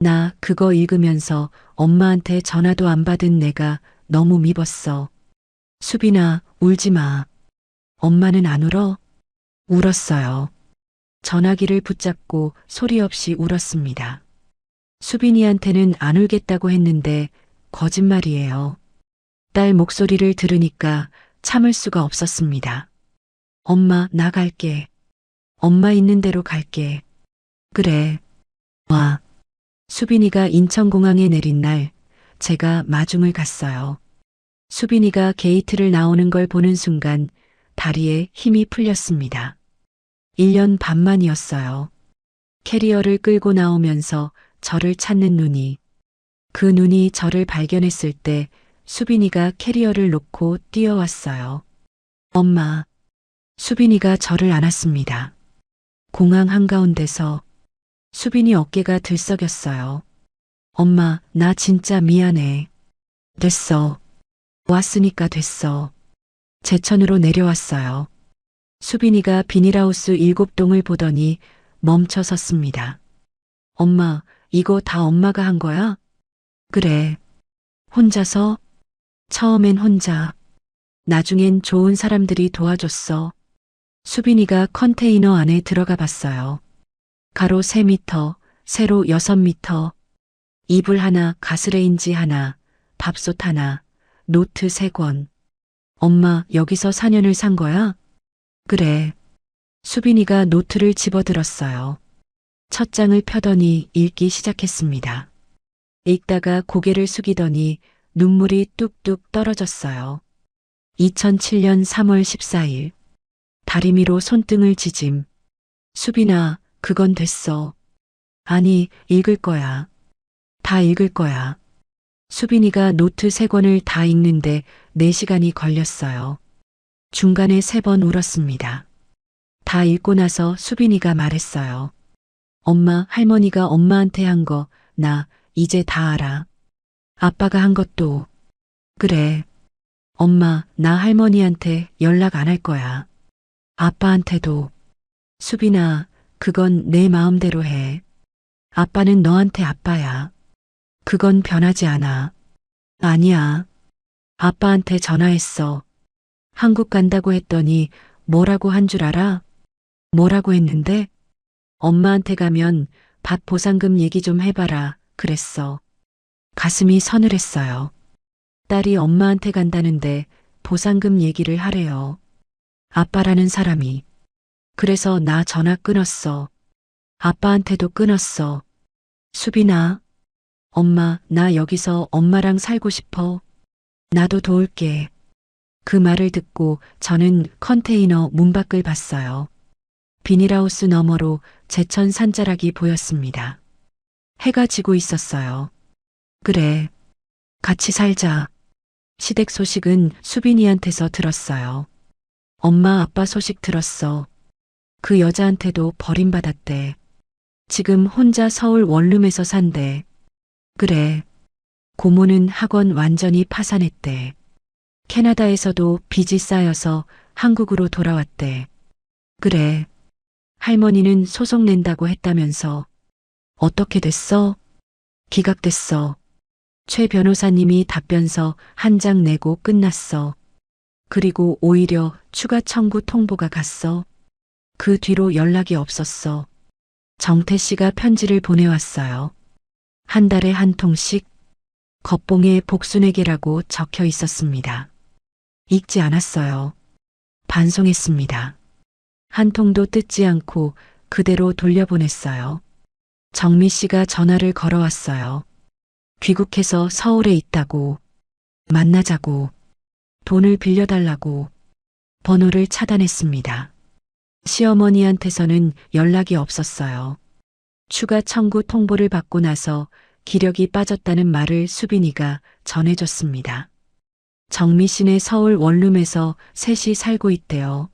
나 그거 읽으면서 엄마한테 전화도 안 받은 내가 너무 미웠어. 수빈아, 울지 마. 엄마는 안 울어? 울었어요. 전화기를 붙잡고 소리 없이 울었습니다. 수빈이한테는 안 울겠다고 했는데 거짓말이에요. 딸 목소리를 들으니까 참을 수가 없었습니다. 엄마, 나 갈게. 엄마 있는 대로 갈게. 그래. 와. 수빈이가 인천공항에 내린 날 제가 마중을 갔어요. 수빈이가 게이트를 나오는 걸 보는 순간 다리에 힘이 풀렸습니다. 1년 반 만이었어요. 캐리어를 끌고 나오면서 저를 찾는 눈이. 그 눈이 저를 발견했을 때 수빈이가 캐리어를 놓고 뛰어왔어요. 엄마. 수빈이가 저를 안았습니다. 공항 한가운데서 수빈이 어깨가 들썩였어요. 엄마, 나 진짜 미안해. 됐어. 왔으니까 됐어. 제천으로 내려왔어요. 수빈이가 비닐하우스 7동을 보더니 멈춰 섰습니다. 엄마, 이거 다 엄마가 한 거야? 그래. 혼자서? 처음엔 혼자. 나중엔 좋은 사람들이 도와줬어. 수빈이가 컨테이너 안에 들어가 봤어요. 가로 3m, 세로 6m, 이불 하나, 가스레인지 하나, 밥솥 하나, 노트 3권. 엄마, 여기서 4년을 산 거야? 그래. 수빈이가 노트를 집어들었어요. 첫 장을 펴더니 읽기 시작했습니다. 읽다가 고개를 숙이더니 눈물이 뚝뚝 떨어졌어요. 2007년 3월 14일. 다리미로 손등을 지짐. 수빈아, 그건 됐어. 아니, 읽을 거야. 다 읽을 거야. 수빈이가 노트 3권을 다 읽는데 4시간이 걸렸어요. 중간에 3번 울었습니다. 다 읽고 나서 수빈이가 말했어요. 엄마, 할머니가 엄마한테 한 거, 나 이제 다 알아. 아빠가 한 것도. 그래. 엄마, 나 할머니한테 연락 안 할 거야. 아빠한테도. 수빈아, 그건 내 마음대로 해. 아빠는 너한테 아빠야. 그건 변하지 않아. 아니야. 아빠한테 전화했어. 한국 간다고 했더니 뭐라고 한 줄 알아? 뭐라고 했는데? 엄마한테 가면 밥 보상금 얘기 좀 해봐라. 그랬어. 가슴이 서늘했어요. 딸이 엄마한테 간다는데 보상금 얘기를 하래요. 아빠라는 사람이. 그래서 나 전화 끊었어. 아빠한테도 끊었어. 수빈아. 엄마, 나 여기서 엄마랑 살고 싶어. 나도 도울게. 그 말을 듣고 저는 컨테이너 문 밖을 봤어요. 비닐하우스 너머로 제천 산자락이 보였습니다. 해가 지고 있었어요. 그래. 같이 살자. 시댁 소식은 수빈이한테서 들었어요. 엄마 아빠 소식 들었어. 그 여자한테도 버림받았대. 지금 혼자 서울 원룸에서 산대. 그래. 고모는 학원 완전히 파산했대. 캐나다에서도 빚이 쌓여서 한국으로 돌아왔대. 그래. 할머니는 소송 낸다고 했다면서. 어떻게 됐어? 기각됐어. 최 변호사님이 답변서 한 장 내고 끝났어. 그리고 오히려 추가 청구 통보가 갔어. 그 뒤로 연락이 없었어. 정태 씨가 편지를 보내왔어요. 한 달에 한 통씩 겉봉에 복순에게라고 적혀 있었습니다. 읽지 않았어요. 반송했습니다. 한 통도 뜯지 않고 그대로 돌려보냈어요. 정미 씨가 전화를 걸어왔어요. 귀국해서 서울에 있다고, 만나자고, 돈을 빌려달라고, 번호를 차단했습니다. 시어머니한테서는 연락이 없었어요. 추가 청구 통보를 받고 나서 기력이 빠졌다는 말을 수빈이가 전해줬습니다. 정미 씨네 서울 원룸에서 셋이 살고 있대요.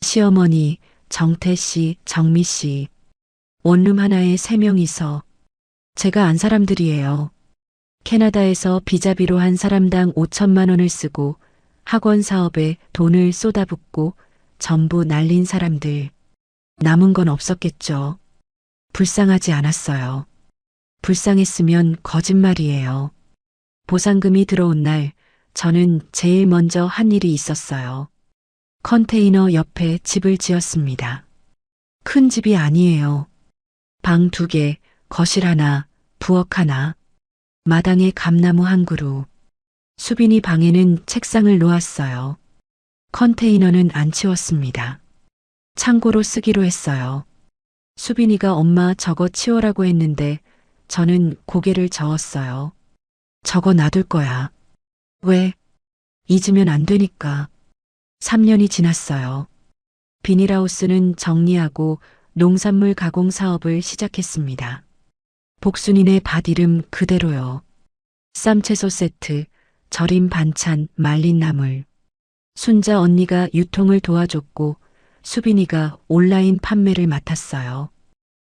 시어머니, 정태 씨, 정미 씨. 원룸 하나에 3명이서. 제가 안 사람들이에요. 캐나다에서 비자비로 한 사람당 5천만 원을 쓰고 학원 사업에 돈을 쏟아붓고 전부 날린 사람들. 남은 건 없었겠죠. 불쌍하지 않았어요. 불쌍했으면 거짓말이에요. 보상금이 들어온 날 저는 제일 먼저 한 일이 있었어요. 컨테이너 옆에 집을 지었습니다. 큰 집이 아니에요. 방 2개, 거실 하나, 부엌 하나, 마당에 감나무 한 그루. 수빈이 방에는 책상을 놓았어요. 컨테이너는 안 치웠습니다. 창고로 쓰기로 했어요. 수빈이가 엄마 저거 치워라고 했는데 저는 고개를 저었어요. 저거 놔둘 거야. 왜? 잊으면 안 되니까. 3년이 지났어요. 비닐하우스는 정리하고 농산물 가공 사업을 시작했습니다. 복순이네 밭 이름 그대로요. 쌈채소 세트, 절임 반찬, 말린 나물. 순자 언니가 유통을 도와줬고 수빈이가 온라인 판매를 맡았어요.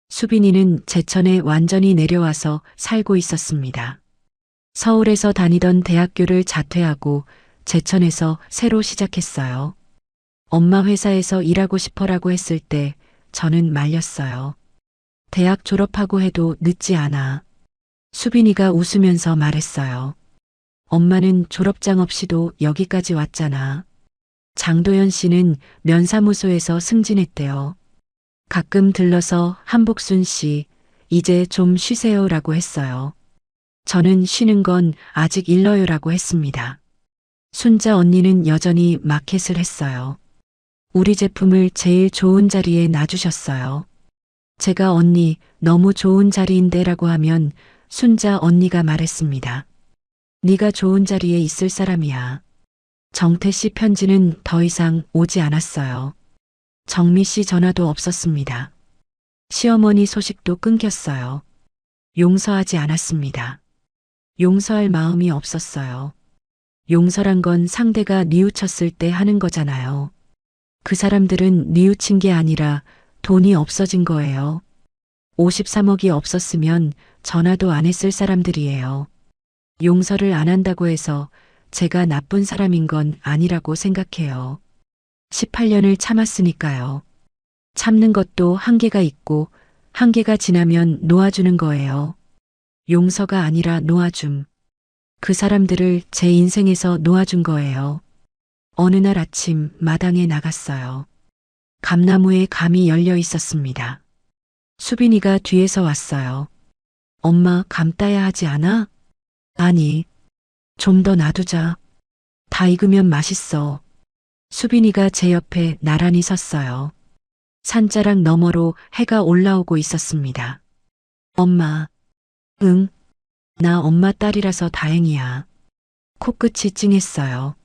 수빈이는 제천에 완전히 내려와서 살고 있었습니다. 서울에서 다니던 대학교를 자퇴하고 제천에서 새로 시작했어요. 엄마 회사에서 일하고 싶어라고 했을 때 저는 말렸어요. 대학 졸업하고 해도 늦지 않아. 수빈이가 웃으면서 말했어요. 엄마는 졸업장 없이도 여기까지 왔잖아. 장도연 씨는 면사무소에서 승진했대요. 가끔 들러서 한복순 씨, 이제 좀 쉬세요라고 했어요. 저는 쉬는 건 아직 일러요라고 했습니다. 순자 언니는 여전히 마켓을 했어요. 우리 제품을 제일 좋은 자리에 놔주셨어요. 제가 언니 너무 좋은 자리인데라고 하면 순자 언니가 말했습니다. 네가 좋은 자리에 있을 사람이야. 정태 씨 편지는 더 이상 오지 않았어요. 정미 씨 전화도 없었습니다. 시어머니 소식도 끊겼어요. 용서하지 않았습니다. 용서할 마음이 없었어요. 용서란 건 상대가 뉘우쳤을 때 하는 거잖아요. 그 사람들은 뉘우친 게 아니라 돈이 없어진 거예요. 53억이 없었으면 전화도 안 했을 사람들이에요. 용서를 안 한다고 해서 제가 나쁜 사람인 건 아니라고 생각해요. 18년을 참았으니까요. 참는 것도 한계가 있고 한계가 지나면 놓아주는 거예요. 용서가 아니라 놓아줌. 그 사람들을 제 인생에서 놓아준 거예요. 어느 날 아침 마당에 나갔어요. 감나무에 감이 열려 있었습니다. 수빈이가 뒤에서 왔어요. 엄마 감 따야 하지 않아? 아니, 좀 더 놔두자. 다 익으면 맛있어. 수빈이가 제 옆에 나란히 섰어요. 산자락 너머로 해가 올라오고 있었습니다. 엄마. 응. 나 엄마 딸이라서 다행이야. 코끝이 찡했어요.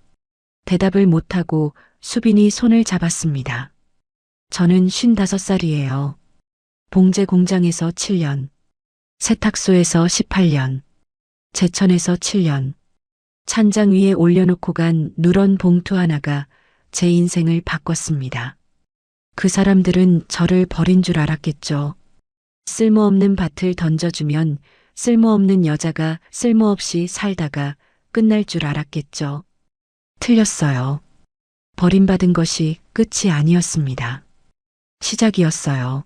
대답을 못하고 수빈이 손을 잡았습니다. 저는 55살이에요. 봉제 공장에서 7년. 세탁소에서 18년. 제천에서 7년. 찬장 위에 올려놓고 간 누런 봉투 하나가 제 인생을 바꿨습니다. 그 사람들은 저를 버린 줄 알았겠죠. 쓸모없는 밭을 던져주면 쓸모없는 여자가 쓸모없이 살다가 끝날 줄 알았겠죠. 틀렸어요. 버림받은 것이 끝이 아니었습니다. 시작이었어요.